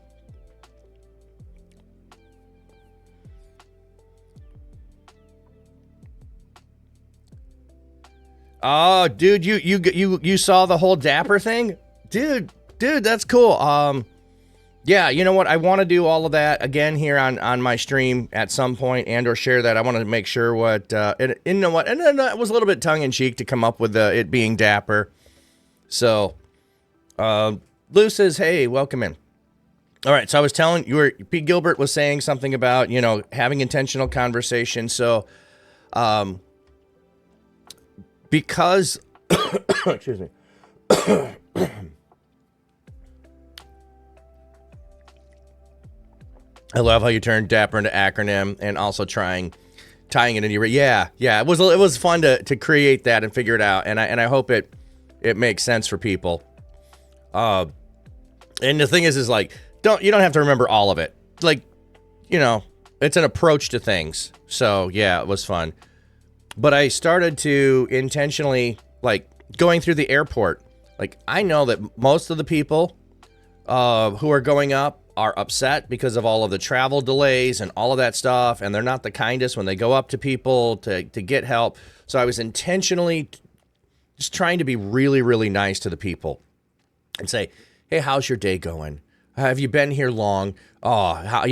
Oh, dude, you saw the whole Dapper thing? Dude, that's cool. Yeah, you know what? I want to do all of that again here on my stream at some point, and or share that. I want to make sure what and you know what? And then it was a little bit tongue in cheek to come up with it being Dapper. So, Lou says, "Hey, welcome in." All right, so I was telling you, Pete Gilbert was saying something about having intentional conversation. So, because excuse me. I love how you turned Dapper into acronym and also tying it into your yeah. It was fun to create that and figure it out, and I hope it makes sense for people. And the thing is like you don't have to remember all of it. Like, it's an approach to things. So yeah, it was fun. But I started to intentionally, like, going through the airport. Like, I know that most of the people who are going up are upset because of all of the travel delays and all of that stuff, and they're not the kindest when they go up to people to get help. So I was intentionally just trying to be really, really nice to the people and say, hey, how's your day going? Have you been here long? Oh, how,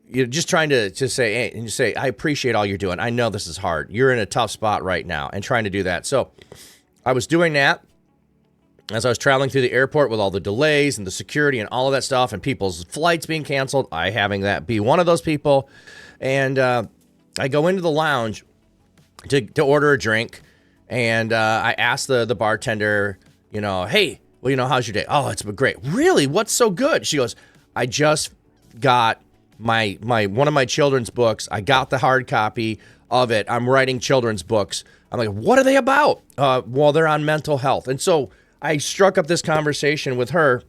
you're just trying to say, hey, and you say, I appreciate all you're doing. I know this is hard. You're in a tough spot right now, and trying to do that. So I was doing that as I was traveling through the airport with all the delays and the security and all of that stuff and people's flights being canceled. I having that be one of those people. And I go into the lounge to order a drink. And I asked the bartender, hey, well, how's your day? Oh, it's been great. Really? What's so good? She goes, I just got my one of my children's books. I got the hard copy of it. I'm writing children's books. I'm like, what are they about? Well, they're on mental health. And so I struck up this conversation with her.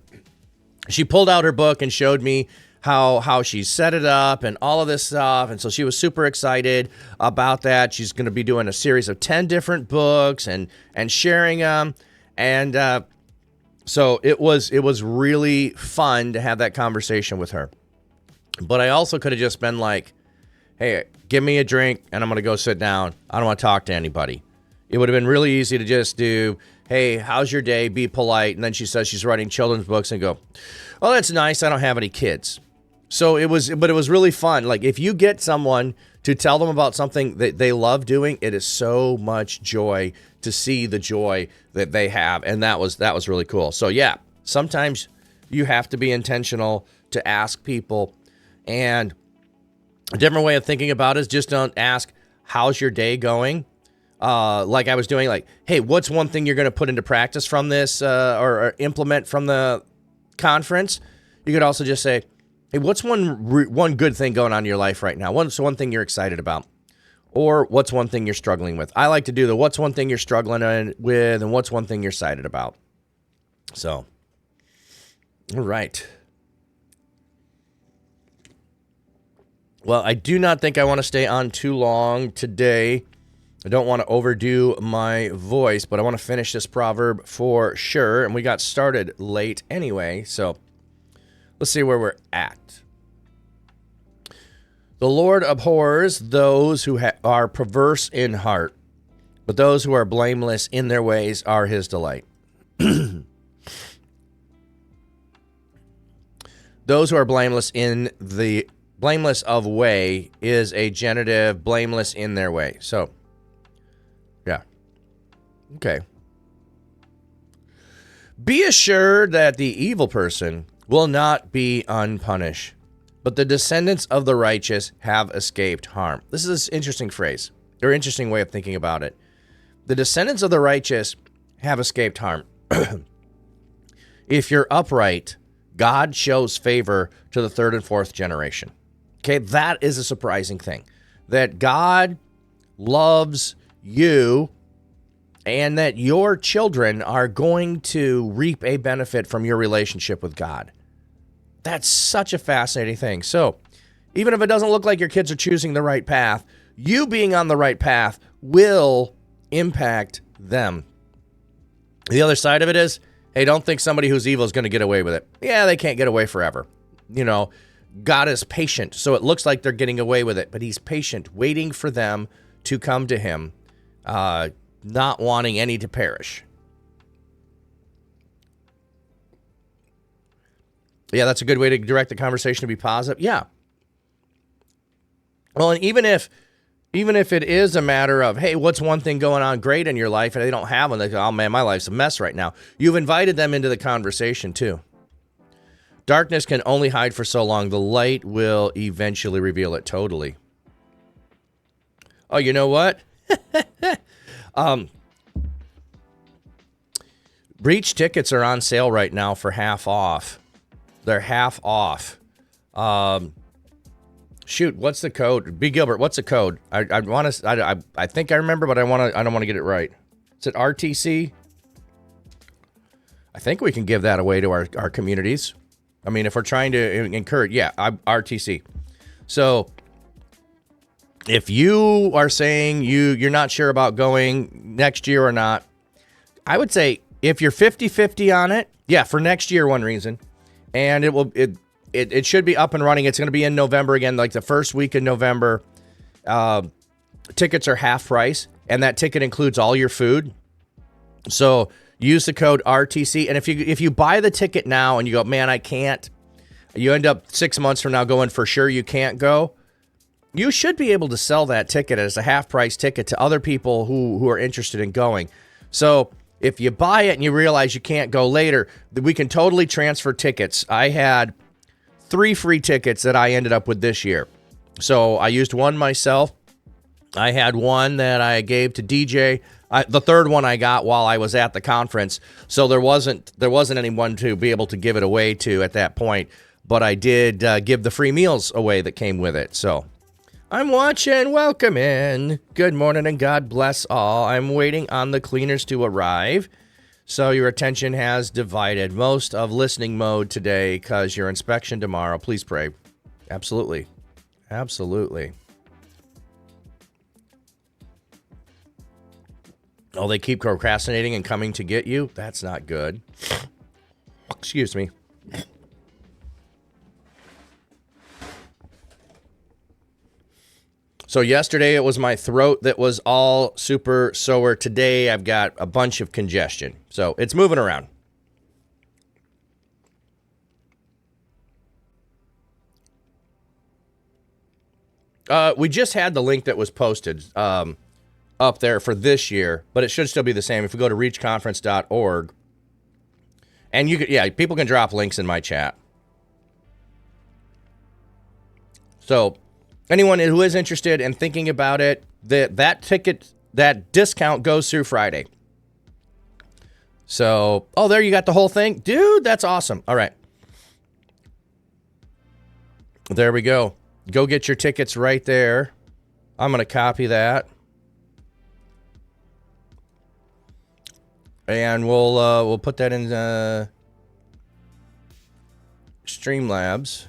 She pulled out her book and showed me how she set it up and all of this stuff. And so she was super excited about that. She's going to be doing a series of 10 different books and sharing them. And so it was really fun to have that conversation with her. But I also could have just been like, hey, give me a drink and I'm going to go sit down. I don't want to talk to anybody. It would have been really easy to just do, hey, how's your day? Be polite. And then she says she's writing children's books and go, oh, that's nice. I don't have any kids. So it was really fun. Like if you get someone to tell them about something that they love doing, it is so much joy to see the joy that they have. And that was really cool. So yeah, sometimes you have to be intentional to ask people. And a different way of thinking about it is just don't ask, how's your day going? Like I was doing, like, hey, what's one thing you're going to put into practice from this or implement from the conference? You could also just say, hey, what's one good thing going on in your life right now? What's one thing you're excited about? Or what's one thing you're struggling with? I like to do the what's one thing you're struggling with and what's one thing you're excited about. So, all right. Well, I do not think I want to stay on too long today. I don't want to overdo my voice, but I want to finish this proverb for sure. And we got started late anyway, so let's see where we're at. The Lord abhors those who are perverse in heart, but those who are blameless in their ways are his delight. Those who are blameless of way is a genitive, blameless in their way. So, yeah. Okay. Be assured that the evil person will not be unpunished, but the descendants of the righteous have escaped harm. This is an interesting phrase, or interesting way of thinking about it. The descendants of the righteous have escaped harm. If you're upright, God shows favor to the third and fourth generation. Okay, that is a surprising thing. That God loves you and that your children are going to reap a benefit from your relationship with God. That's such a fascinating thing. So, even if it doesn't look like your kids are choosing the right path, you being on the right path will impact them. The other side of it is, hey, don't think somebody who's evil is going to get away with it. Yeah, they can't get away forever. God is patient, so it looks like they're getting away with it, but he's patient, waiting for them to come to him, not wanting any to perish. Yeah, that's a good way to direct the conversation to be positive. Yeah. Well, and even if it is a matter of, hey, what's one thing going on great in your life and they don't have one, they go, oh man, my life's a mess right now. You've invited them into the conversation too. Darkness can only hide for so long. The light will eventually reveal it totally. Oh, you know what? Breach tickets are on sale right now for half off. They're half off. Shoot, what's the code? B. Gilbert, what's the code? I think I remember, but I don't want to get it right. Is it RTC? I think we can give that away to our communities. I mean, if we're trying to encourage, RTC. So if you are saying you're not sure about going next year or not, I would say if you're 50-50 on it, yeah, for next year, one reason. and it should be up and running. It's going to be in November again, like the first week in November. Tickets are half price, and that ticket includes all your food. So use the code RTC, and if you buy the ticket now and you go, man, I can't, you end up 6 months from now going, for sure you can't go, you should be able to sell that ticket as a half price ticket to other people who are interested in going. So if you buy it and you realize you can't go later, we can totally transfer tickets. I had 3 free tickets that I ended up with this year. So I used one myself. I had one that I gave to DJ. The third one I got while I was at the conference. So there wasn't anyone to be able to give it away to at that point. But I did give the free meals away that came with it. So I'm watching. Welcome in. Good morning and God bless all. I'm waiting on the cleaners to arrive. So your attention has divided. Most of listening mode today because your inspection tomorrow. Please pray. Absolutely. Absolutely. Oh, they keep procrastinating and coming to get you? That's not good. Excuse me. So yesterday it was my throat that was all super sore. Today I've got a bunch of congestion. So it's moving around. We just had the link that was posted up there for this year, but it should still be the same. If you go to reachconference.org, and people can drop links in my chat. So anyone who is interested and thinking about it, that ticket, that discount goes through Friday. So, there you got the whole thing. Dude, that's awesome. All right. There we go. Go get your tickets right there. I'm going to copy that. And we'll put that in Streamlabs.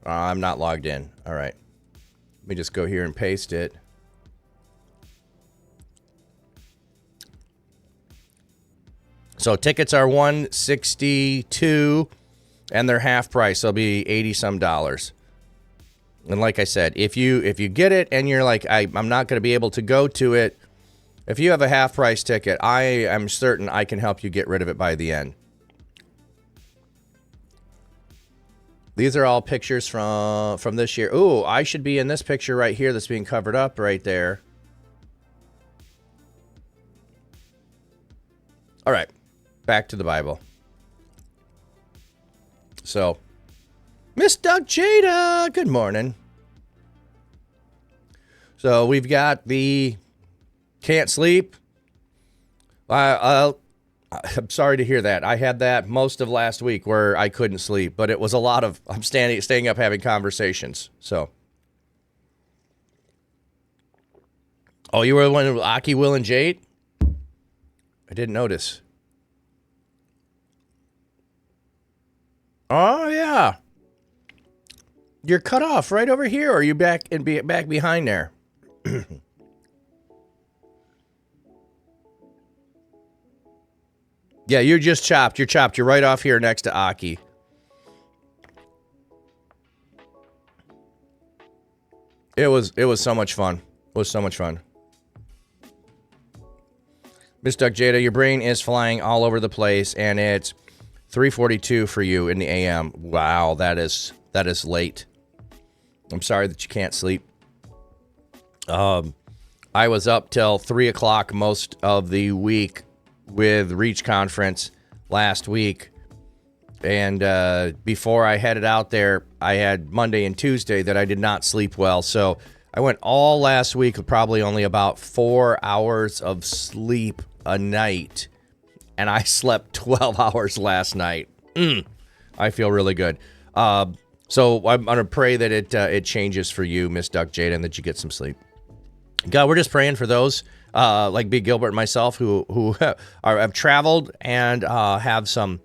I'm not logged in. All right. Let me just go here and paste it. So tickets are $162 and they're half price. They'll be $80 some. And like I said, if you get it and you're like, I'm not going to be able to go to it, if you have a half price ticket, I am certain I can help you get rid of it by the end. These are all pictures from this year. Ooh, I should be in this picture right here that's being covered up right there. All right, back to the Bible. So, Miss Doug Jada, good morning. So we've got the can't sleep. I'm sorry to hear that. I had that most of last week where I couldn't sleep, but it was a lot of staying up having conversations. So, you were the one with Aki, Will, and Jade? I didn't notice. Oh yeah, you're cut off right over here. Or are you back behind there? Yeah, you're just chopped. You're chopped. You're right off here next to Aki. It was so much fun. It was so much fun. Miss Doug Jada, your brain is flying all over the place, and it's 3:42 for you in the AM. Wow, that is late. I'm sorry that you can't sleep. I was up till 3 o'clock most of the week with Reach Conference last week. And before I headed out there, I had Monday and Tuesday that I did not sleep well. So I went all last week with probably only about 4 hours of sleep a night. And I slept 12 hours last night. I feel really good. So I'm going to pray that it changes for you, Miss Duck Jada, and that you get some sleep. God, we're just praying for those like B. Gilbert and myself who have traveled and have some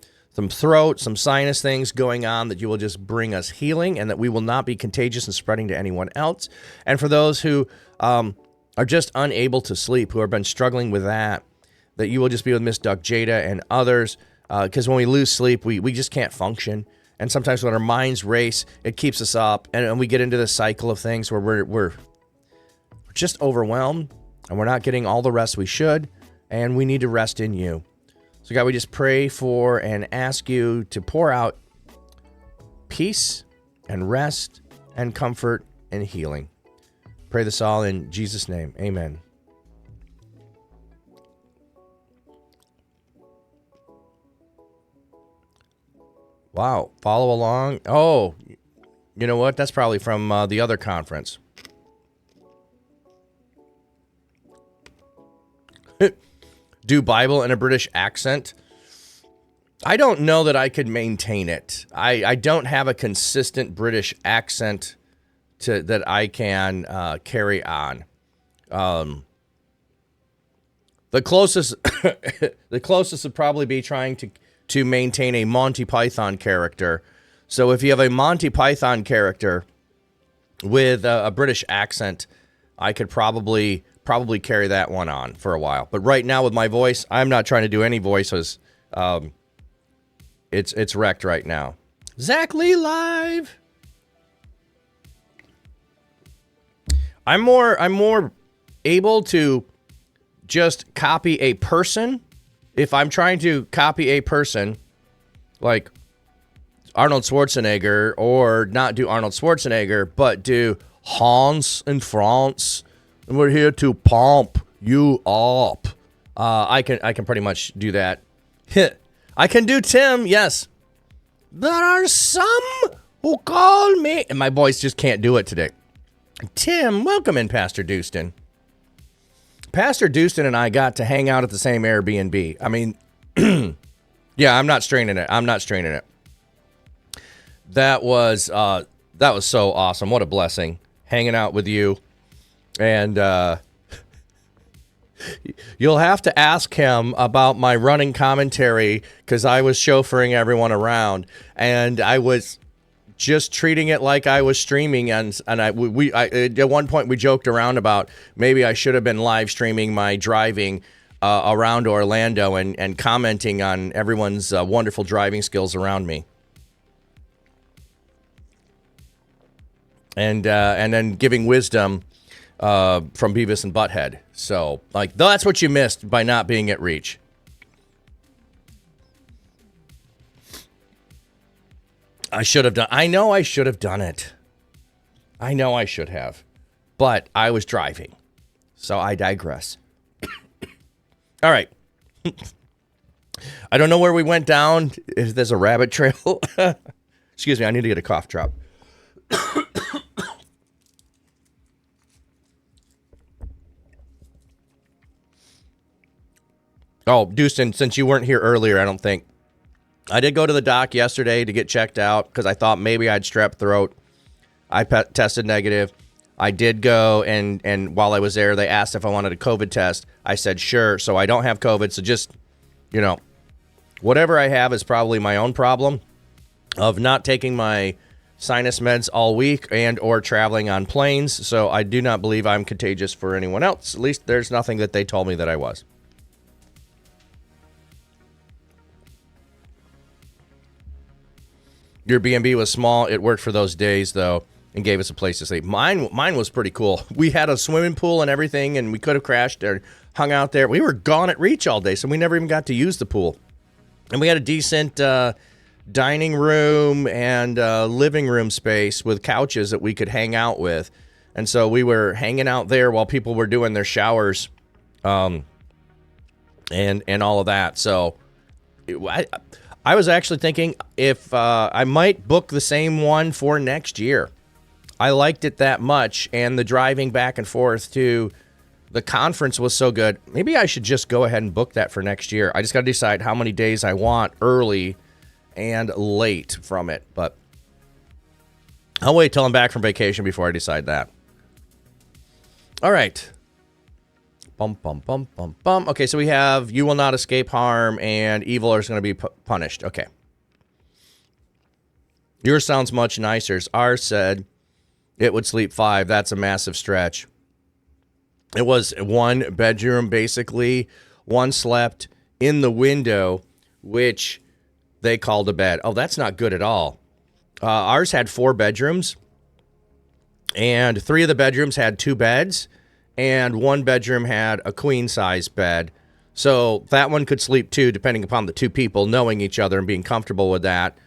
throat, some sinus things going on, that you will just bring us healing and that we will not be contagious and spreading to anyone else. And for those who are just unable to sleep, who have been struggling with that you will just be with Miss Duck Jada and others, because when we lose sleep, we just can't function. And sometimes when our minds race, it keeps us up, and we get into this cycle of things where we're just overwhelmed, and we're not getting all the rest we should, and we need to rest in you. So God, we just pray for and ask you to pour out peace and rest and comfort and healing. Pray this all in Jesus' name. Amen. Wow. Follow along. Oh, you know what? That's probably from the other conference. Do Bible in a British accent. I don't know that I could maintain it. I don't have a consistent British accent that I can carry on. The closest would probably be trying to maintain a Monty Python character. So if you have a Monty Python character with a British accent, I could probably carry that one on for a while. But right now with my voice, I'm not trying to do any voices. It's wrecked right now. Zach Lee live. I'm more able to just copy a person. If I'm trying to copy a person like Arnold Schwarzenegger, or not do Arnold Schwarzenegger, but do Hans in France, and we're here to pump you up. I can pretty much do that. I can do Tim, yes. There are some who call me, and my voice just can't do it today. Tim, welcome in, Pastor Dustin. Pastor Dustin and I got to hang out at the same Airbnb. I mean, yeah, I'm not straining it. That was so awesome. What a blessing, hanging out with you. And you'll have to ask him about my running commentary, because I was chauffeuring everyone around, and I was just treating it like I was streaming. And at one point we joked around about maybe I should have been live streaming my driving around Orlando and commenting on everyone's wonderful driving skills around me. And then giving wisdom from Beavis and Butthead. So, like, that's what you missed by not being at Reach. I should have done. I know I should have done it. I know I should have. But I was driving. So I digress. All right. I don't know where we went down. If there's a rabbit trail. Excuse me, I need to get a cough drop. Oh, Dustin, since you weren't here earlier, I don't think. I did go to the doc yesterday to get checked out because I thought maybe I had strep throat. I tested negative. I did go, and while I was there, they asked if I wanted a COVID test. I said, sure, so I don't have COVID. So just, whatever I have is probably my own problem of not taking my sinus meds all week and or traveling on planes. So I do not believe I'm contagious for anyone else. At least there's nothing that they told me that I was. Your B&B was small. It worked for those days, though, and gave us a place to sleep. Mine was pretty cool. We had a swimming pool and everything, and we could have crashed or hung out there. We were gone at Reach all day, so we never even got to use the pool. And we had a decent dining room and living room space with couches that we could hang out with. And so we were hanging out there while people were doing their showers and all of that. So I was actually thinking if I might book the same one for next year. I liked it that much, and the driving back and forth to the conference was so good. Maybe I should just go ahead and book that for next year. I just got to decide how many days I want early and late from it. But I'll wait till I'm back from vacation before I decide that. All right. Bum, bum, bum, bum, bum. Okay, so we have you will not escape harm and evil is going to be punished. Okay. Yours sounds much nicer. Ours said it would sleep 5. That's a massive stretch. It was one bedroom, basically. One slept in the window, which they called a bed. Oh, that's not good at all. Ours had 4 bedrooms, and 3 of the bedrooms had 2 beds, and 1 bedroom had a queen-size bed. So that one could sleep 2, depending upon the 2 people knowing each other and being comfortable with that.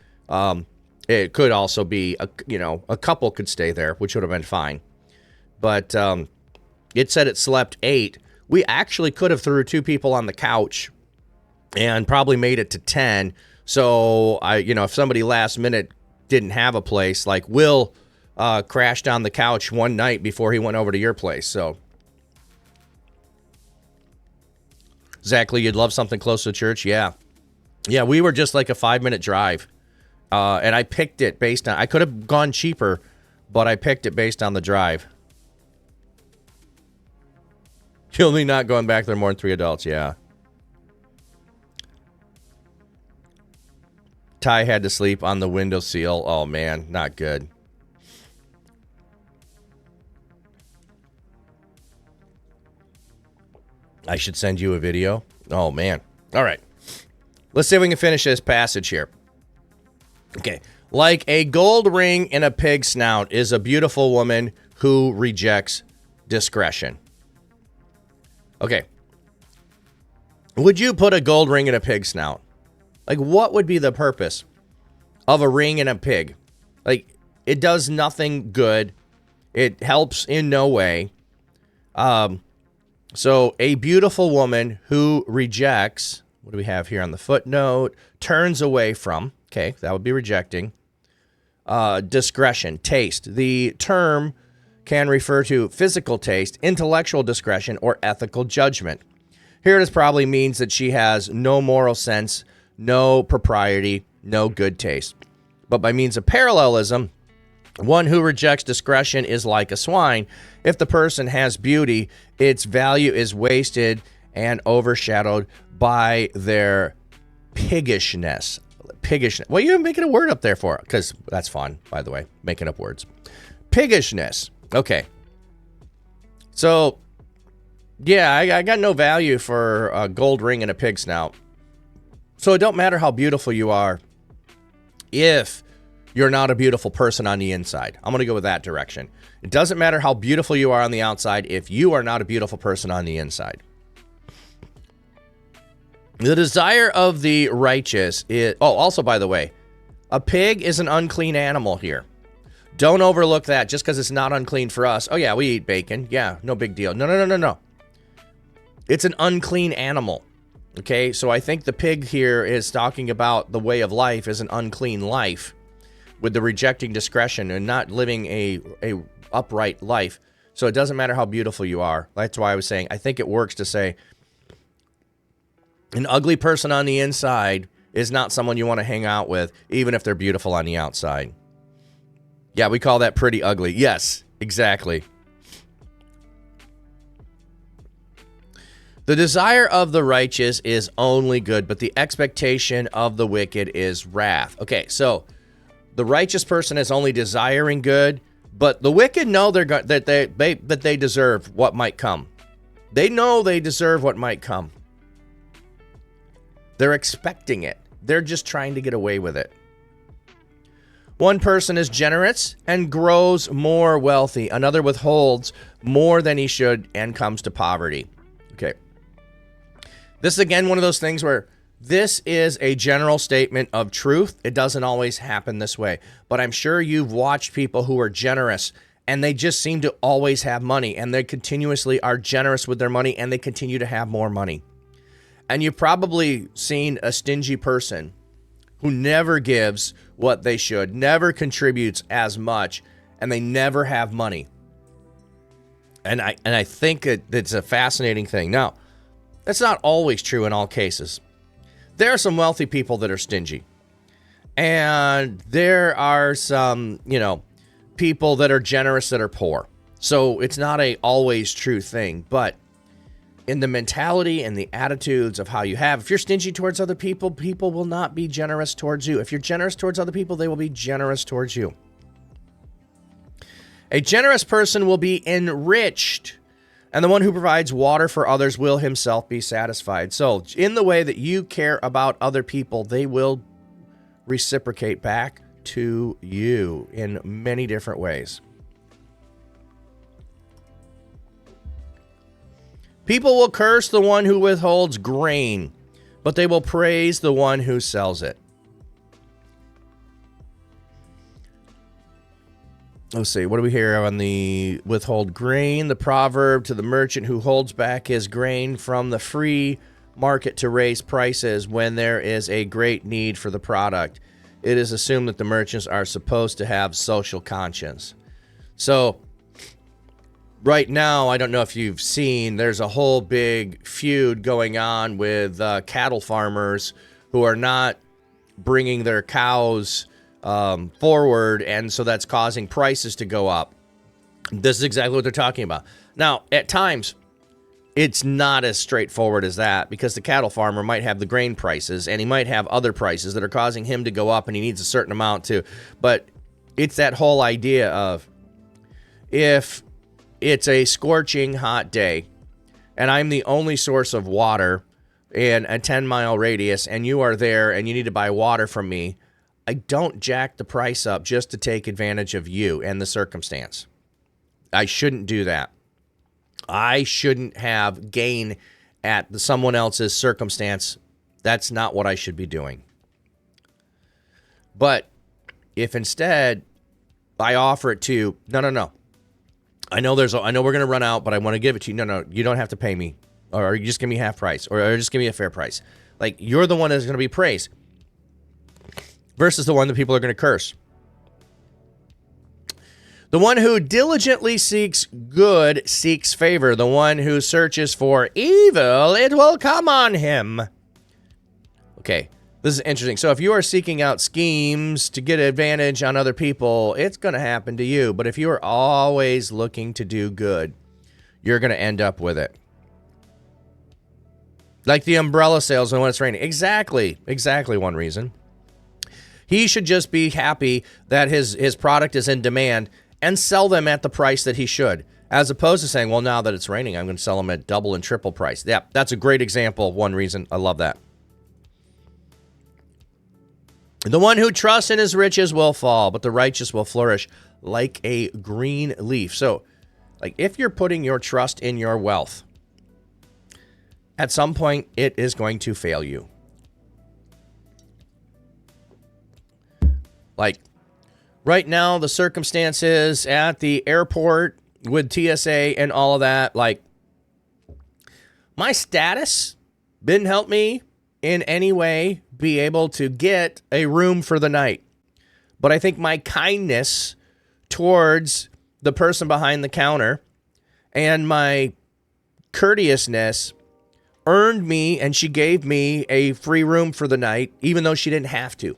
It could also be, a couple could stay there, which would have been fine. But it said it slept 8. We actually could have threw 2 people on the couch and probably made it to 10. So, if somebody last minute didn't have a place, like Will crashed on the couch one night before he went over to your place. So, Zachary, you'd love something close to church? Yeah. Yeah, we were just like a 5-minute drive. And I picked it based on, I could have gone cheaper, but I picked it based on the drive. You'll be not going back there more than 3 adults, yeah. Ty had to sleep on the windowsill. Oh, man, not good. I should send you a video. Oh, man. All right. Let's see if we can finish this passage here. Okay. Like a gold ring in a pig's snout is a beautiful woman who rejects discretion. Okay. Would you put a gold ring in a pig's snout? Like, what would be the purpose of a ring in a pig? Like, it does nothing good. It helps in no way. So a beautiful woman who rejects, what do we have here on the footnote? Turns away from, okay, that would be rejecting. Discretion, taste. The term can refer to physical taste, intellectual discretion, or ethical judgment. Here it probably means that she has no moral sense, no propriety, no good taste. But by means of parallelism, one who rejects discretion is like a swine. If the person has beauty, its value is wasted and overshadowed by their piggishness. Piggishness. Well, you're making a word up there for it, because that's fun, by the way, making up words. Piggishness. Okay. So, yeah, I got no value for a gold ring and a pig snout. So it don't matter how beautiful you are if you're not a beautiful person on the inside. I'm going to go with that direction. It doesn't matter how beautiful you are on the outside if you are not a beautiful person on the inside. The desire of the righteous is... Oh, also, by the way, a pig is an unclean animal here. Don't overlook that just because it's not unclean for us. Oh, yeah, we eat bacon. Yeah, no big deal. No. It's an unclean animal. Okay, so I think the pig here is talking about the way of life as an unclean life with the rejecting discretion and not living a upright life. So it doesn't matter how beautiful you are. That's why I was saying I think it works to say an ugly person on the inside is not someone you want to hang out with, even if they're beautiful on the outside. Yeah, we call that pretty ugly. Yes, exactly. The desire of the righteous is only good, but the expectation of the wicked is wrath. Okay, so the righteous person is only desiring good, but the wicked know that they deserve what might come. They know they deserve what might come. They're expecting it. They're just trying to get away with it. One person is generous and grows more wealthy. Another withholds more than he should and comes to poverty. Okay. This is, again, one of those things where this is a general statement of truth. It doesn't always happen this way. But I'm sure you've watched people who are generous and they just seem to always have money, and they continuously are generous with their money and they continue to have more money. And you've probably seen a stingy person who never gives what they should, never contributes as much, and they never have money. And I think it's a fascinating thing. Now, that's not always true in all cases. There are some wealthy people that are stingy. And there are some, people that are generous that are poor. So it's not a always true thing. But in the mentality and the attitudes of how you have, if you're stingy towards other people, people will not be generous towards you. If you're generous towards other people, they will be generous towards you. A generous person will be enriched, and the one who provides water for others will himself be satisfied. So in the way that you care about other people, they will reciprocate back to you in many different ways. People will curse the one who withholds grain, but they will praise the one who sells it. Let's see, what do we hear on the withhold grain? The proverb to the merchant who holds back his grain from the free market to raise prices when there is a great need for the product. It is assumed that the merchants are supposed to have social conscience. So, right now, I don't know if you've seen, there's a whole big feud going on with cattle farmers who are not bringing their cows forward, and so that's causing prices to go up. This is exactly what they're talking about. Now, at times, it's not as straightforward as that, because the cattle farmer might have the grain prices, and he might have other prices that are causing him to go up, and he needs a certain amount too. But it's that whole idea of, if it's a scorching hot day, and I'm the only source of water in a 10-mile radius, and you are there, and you need to buy water from me, I don't jack the price up just to take advantage of you and the circumstance. I shouldn't do that. I shouldn't have gain at someone else's circumstance. That's not what I should be doing. But if instead I offer it to you, no. I know we're going to run out, but I want to give it to you. No, you don't have to pay me, or you just give me half price, or just give me a fair price. Like, you're the one that's going to be praised versus the one that people are going to curse. The one who diligently seeks good seeks favor. The one who searches for evil, it will come on him. Okay, this is interesting. So if you are seeking out schemes to get advantage on other people, it's going to happen to you. But if you are always looking to do good, you're going to end up with it. Like the umbrella salesman when it's raining. Exactly one reason. He should just be happy that his product is in demand and sell them at the price that he should, as opposed to saying, well, now that it's raining, I'm going to sell them at double and triple price. Yeah, that's a great example. One reason. I love that. The one who trusts in his riches will fall, but the righteous will flourish like a green leaf. So, like, if you're putting your trust in your wealth, at some point it is going to fail you. Like, right now, the circumstances at the airport with TSA and all of that, like, my status didn't help me in any way be able to get a room for the night. But I think my kindness towards the person behind the counter and my courteousness earned me, and she gave me a free room for the night, even though she didn't have to.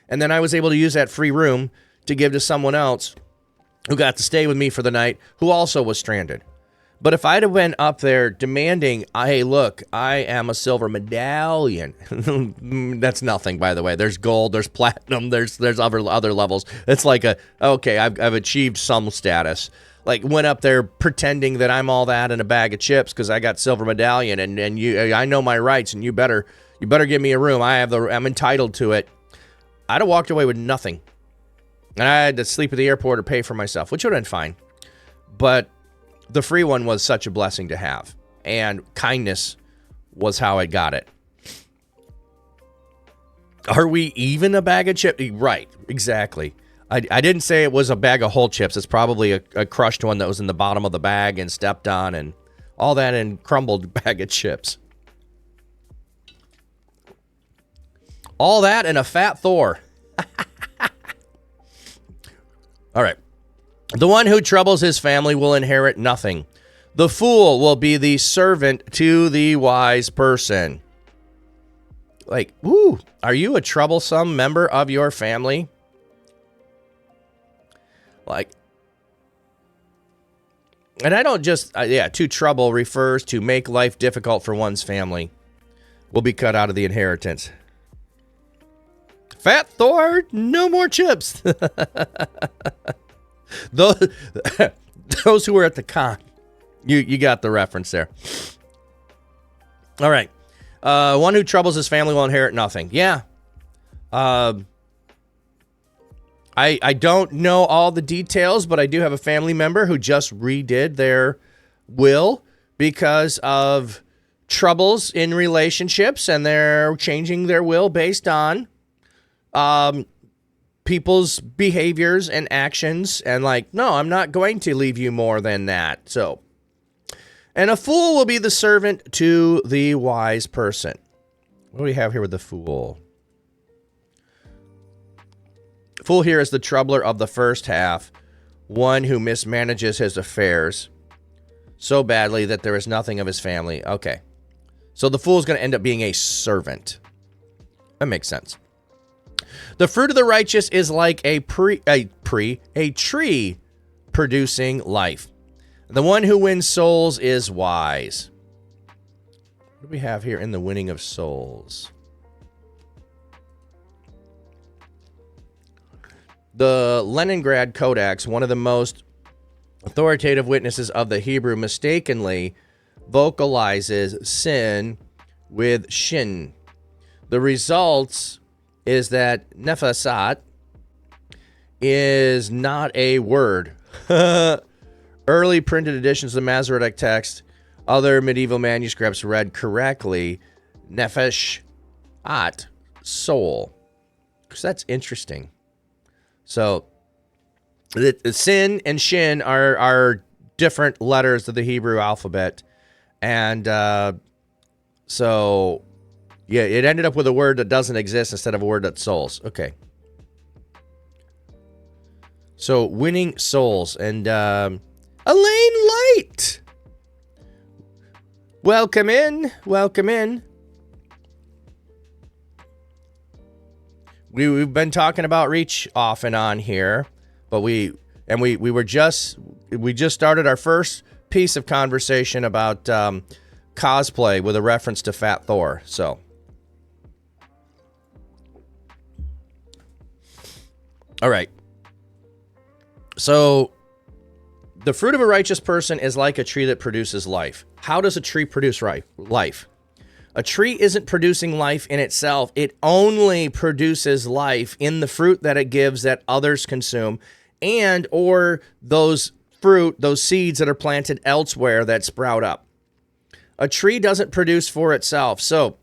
And then I was able to use that free room to give to someone else who got to stay with me for the night, who also was stranded. But if I'd have been up there demanding, hey, look, I am a silver medallion. That's nothing, by the way. There's gold, there's platinum, there's other levels. It's like okay, I've achieved some status. Like, went up there pretending that I'm all that in a bag of chips because I got silver medallion, and I know my rights, and you better give me a room. I'm entitled to it. I'd have walked away with nothing. And I had to sleep at the airport or pay for myself, which would have been fine. But the free one was such a blessing to have. And kindness was how I got it. Are we even a bag of chips? Right, exactly. I didn't say it was a bag of whole chips. It's probably a crushed one that was in the bottom of the bag and stepped on and all that, and crumbled bag of chips. All that and a fat Thor. All right. The one who troubles his family will inherit nothing. The fool will be the servant to the wise person. Like, ooh, are you a troublesome member of your family? Like, and I don't just, to trouble refers to make life difficult for one's family, will be cut out of the inheritance. Fat Thor, no more chips. Those who were at the con, you got the reference there. All right. One who troubles his family will inherit nothing. Yeah. I don't know all the details, but I do have a family member who just redid their will because of troubles in relationships, and they're changing their will based on people's behaviors and actions, and like, no, I'm not going to leave you more than that. So, and a fool will be the servant to the wise person. What do we have here with the fool? Fool here is the troubler of the first half, one who mismanages his affairs so badly that there is nothing of his family. Okay. So the fool is going to end up being a servant. That makes sense. The fruit of the righteous is like a tree producing life. The one who wins souls is wise. What do we have here in the winning of souls? The Leningrad Codex, one of the most authoritative witnesses of the Hebrew, mistakenly vocalizes sin with shin. The results is that nefasat is not a word. Early printed editions of the Masoretic text, other medieval manuscripts read correctly, nefesh at, soul. So that's interesting. So the sin and shin are different letters of the Hebrew alphabet. And so, yeah, it ended up with a word that doesn't exist instead of a word that souls. Okay. So winning souls. And Elaine Light. Welcome in. Welcome in. We've been talking about Reach off and on here, but we just started our first piece of conversation about cosplay with a reference to Fat Thor. So, all right. So, the fruit of a righteous person is like a tree that produces life. How does a tree produce life? A tree isn't producing life in itself. It only produces life in the fruit that it gives that others consume, and or those fruit, those seeds that are planted elsewhere that sprout up. A tree doesn't produce for itself. So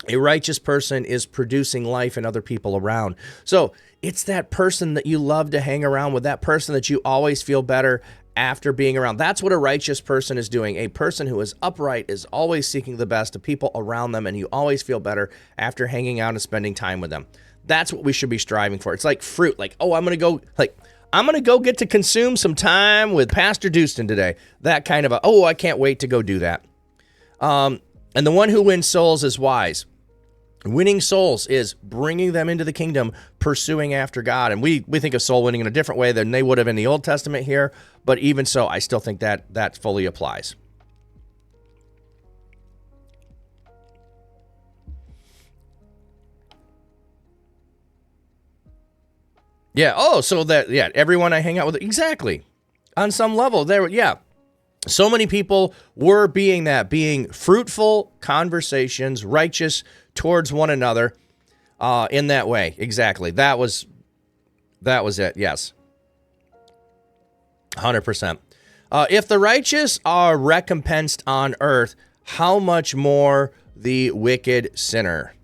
a righteous person is producing life in other people around. So it's that person that you love to hang around with, that person that you always feel better after being around. That's what a righteous person is doing. A person who is upright is always seeking the best of people around them, and you always feel better after hanging out and spending time with them. That's what we should be striving for. It's like fruit. Like, oh, I'm going to go get to consume some time with Pastor Dustin today. That kind of I can't wait to go do that. And the one who wins souls is wise. Winning souls is bringing them into the kingdom, pursuing after God. And we think of soul winning in a different way than they would have in the Old Testament here. But even so, I still think that fully applies. Yeah. Oh, so everyone I hang out with, exactly. On some level, so many people were being fruitful conversations, righteous towards one another, in that way. Exactly. That was it. Yes. 100%. If the righteous are recompensed on earth, how much more the wicked sinner?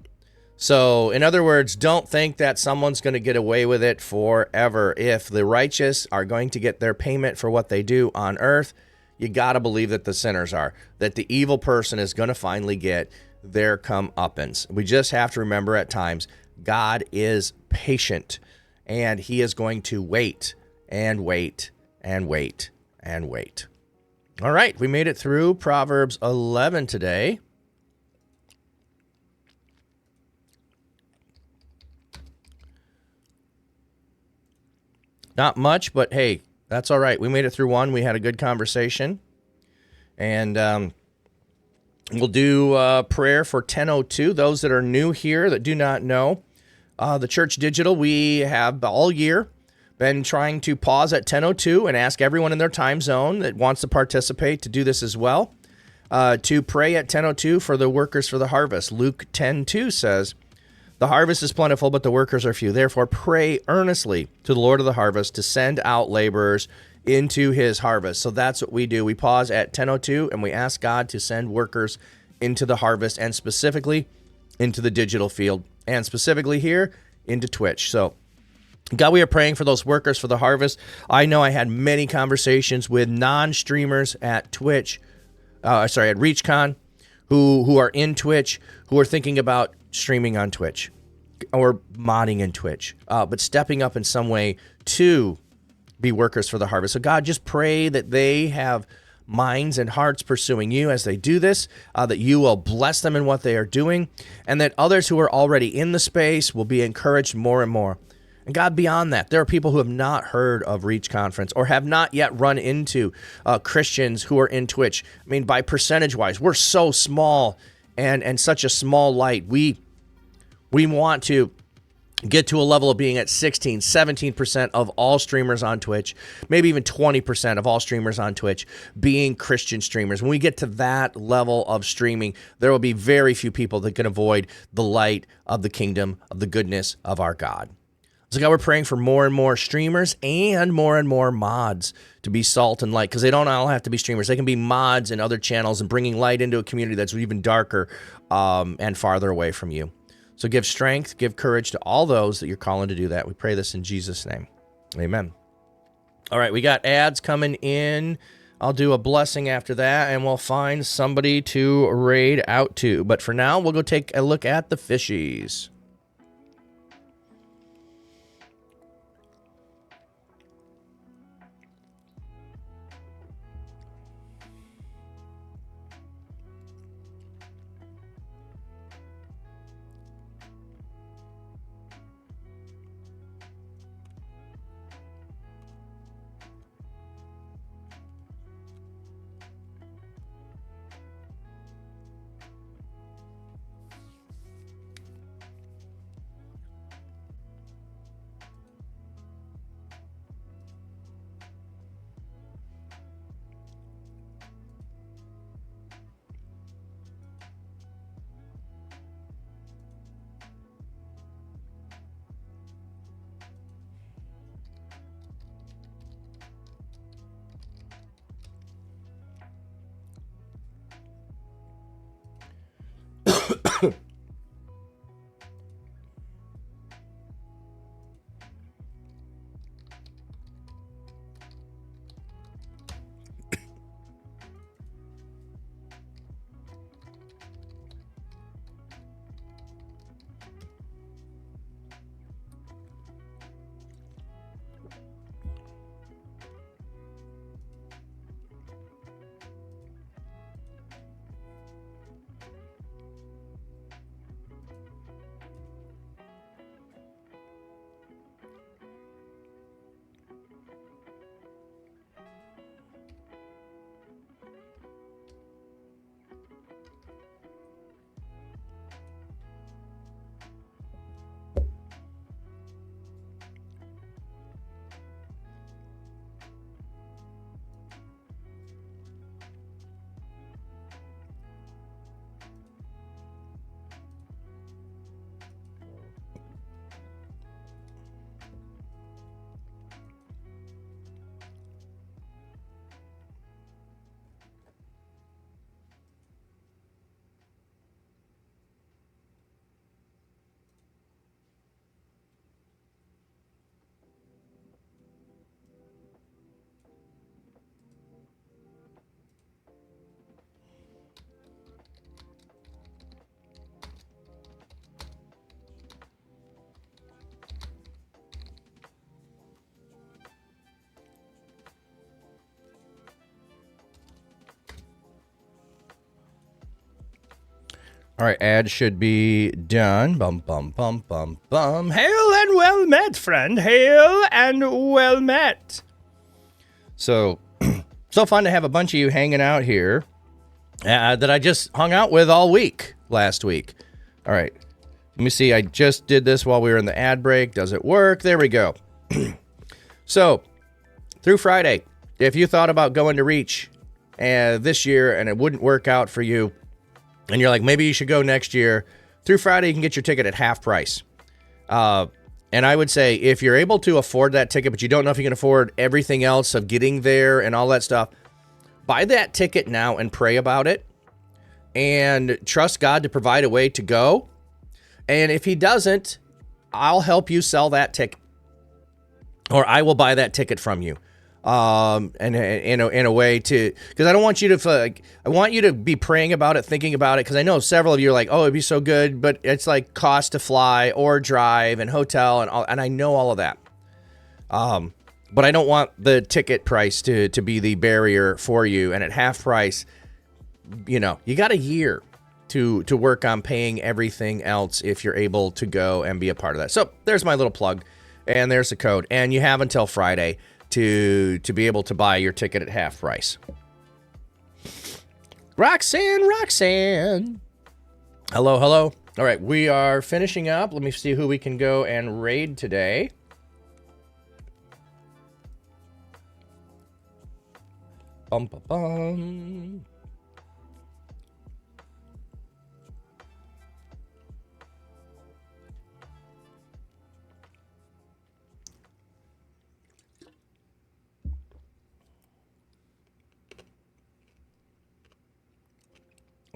So, in other words, don't think that someone's going to get away with it forever. If the righteous are going to get their payment for what they do on earth, you got to believe that the sinners are, that the evil person is going to finally get their comeuppance. We just have to remember at times, God is patient, and he is going to wait and wait and wait and wait. All right, we made it through Proverbs 11 today. Not much, but hey, that's all right. We made it through one. We had a good conversation. And we'll do prayer for 10:02. Those that are new here that do not know, the Church Digital, we have all year been trying to pause at 10:02 and ask everyone in their time zone that wants to participate to do this as well, to pray at 10:02 for the workers for the harvest. Luke 10:2 says, The harvest is plentiful, but the workers are few. Therefore, pray earnestly to the Lord of the harvest to send out laborers into his harvest. So that's what we do. We pause at 10:02 and we ask God to send workers into the harvest, and specifically into the digital field, and specifically here into Twitch. So God, we are praying for those workers for the harvest. I know I had many conversations with non-streamers at Twitch, at ReachCon, who are in Twitch, who are thinking about streaming on Twitch or modding in Twitch, but stepping up in some way to be workers for the harvest. So God, just pray that they have minds and hearts pursuing you as they do this, that you will bless them in what they are doing, and that others who are already in the space will be encouraged more and more. And God, beyond that, there are people who have not heard of Reach Conference or have not yet run into Christians who are in Twitch. I mean, by percentage-wise, we're so small and such a small light. We want to get to a level of being at 16, 17% of all streamers on Twitch, maybe even 20% of all streamers on Twitch being Christian streamers. When we get to that level of streaming, there will be very few people that can avoid the light of the kingdom of the goodness of our God. So God, we're praying for more and more streamers and more mods to be salt and light, because they don't all have to be streamers. They can be mods in other channels and bringing light into a community that's even darker and farther away from you. So give strength, give courage to all those that you're calling to do that. We pray this in Jesus' name. Amen. All right, we got ads coming in. I'll do a blessing after that, and we'll find somebody to raid out to. But for now, we'll go take a look at the fishies. All right, ad should be done. Bum, bum, bum, bum, bum. Hail and well met, friend. Hail and well met. So fun to have a bunch of you hanging out here that I just hung out with all week last week. All right, let me see. I just did this while we were in the ad break. Does it work? There we go. So through Friday, if you thought about going to Reach this year and it wouldn't work out for you, and you're like, maybe you should go next year, through Friday, you can get your ticket at half price. And I would say if you're able to afford that ticket, but you don't know if you can afford everything else of getting there and all that stuff, buy that ticket now and pray about it and trust God to provide a way to go. And if he doesn't, I'll help you sell that ticket, or I will buy that ticket from you. And in a way to, because I don't want you to, I want you to be praying about it, thinking about it, because I know several of you are like, oh, it'd be so good, but it's like cost to fly or drive and hotel and all, and I know all of that. But I don't want the ticket price to be the barrier for you. And at half price, you know, you got a year to work on paying everything else if you're able to go and be a part of that. So there's my little plug, and there's the code, and you have until Friday to be able to buy your ticket at half price. Roxanne. Hello. All right, we are finishing up. Let me see who we can go and raid today. Bum.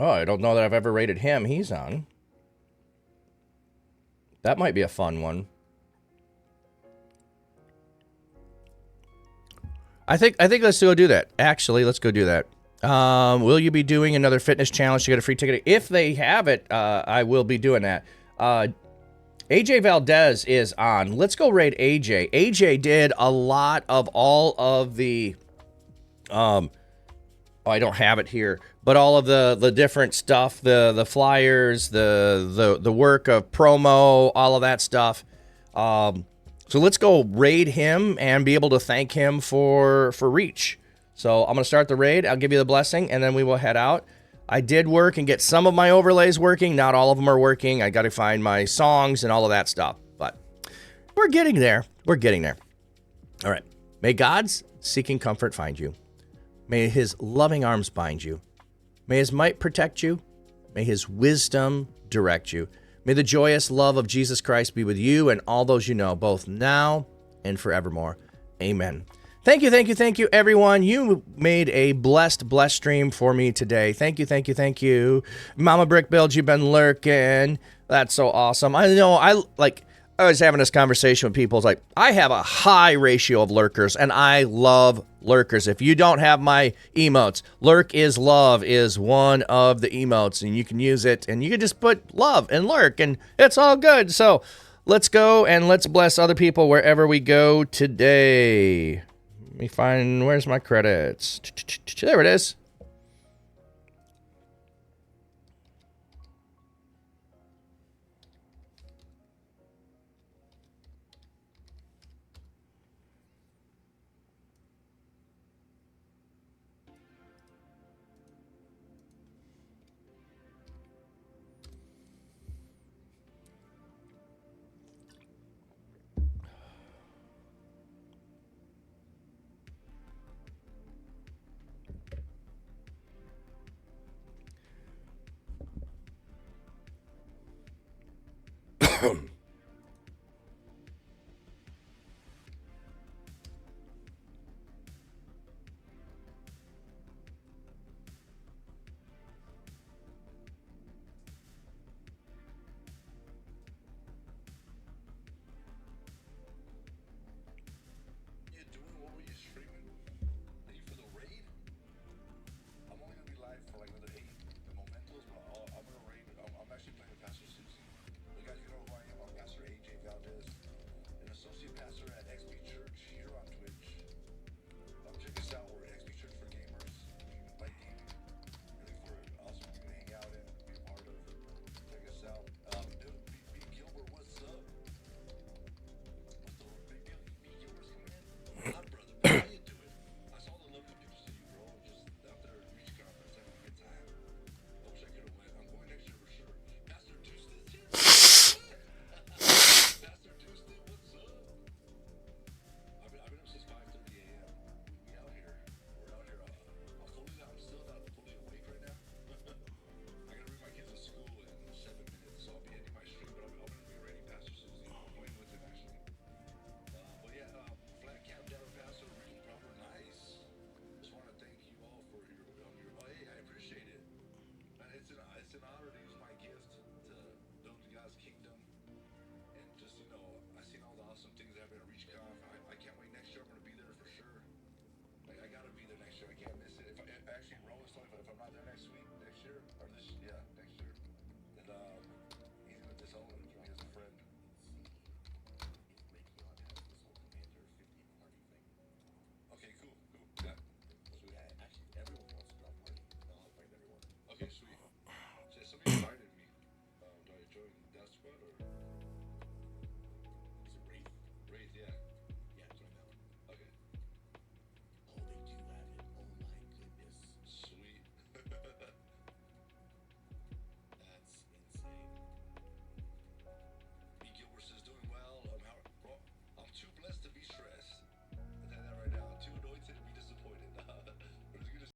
Oh, I don't know that I've ever rated him. He's on. That might be a fun one. I think let's go do that. Actually, let's go do that. Will you be doing another fitness challenge to get a free ticket? If they have it, I will be doing that. AJ Valdez is on. Let's go raid AJ. AJ did a lot of all of the I don't have it here, but all of the different stuff, the flyers, the work of promo, all of that stuff. So let's go raid him and be able to thank him for reach. So I'm going to start the raid. I'll give you the blessing, and then we will head out. I did work and get some of my overlays working. Not all of them are working. I got to find my songs and all of that stuff, but we're getting there. All right. May God's seeking comfort find you. May his loving arms bind you. May his might protect you. May his wisdom direct you. May the joyous love of Jesus Christ be with you and all those you know, both now and forevermore. Amen. Thank you, everyone. You made a blessed stream for me today. Thank you. Mama Brick Build, you've been lurking. That's so awesome. I know, I was having this conversation with people. It's like, I have a high ratio of lurkers, and I love lurkers. If you don't have my emotes, lurk is love is one of the emotes, and you can use it, and you can just put love and lurk, and it's all good. So let's go, and let's bless other people wherever we go today. Let me find, where's my credits? There it is.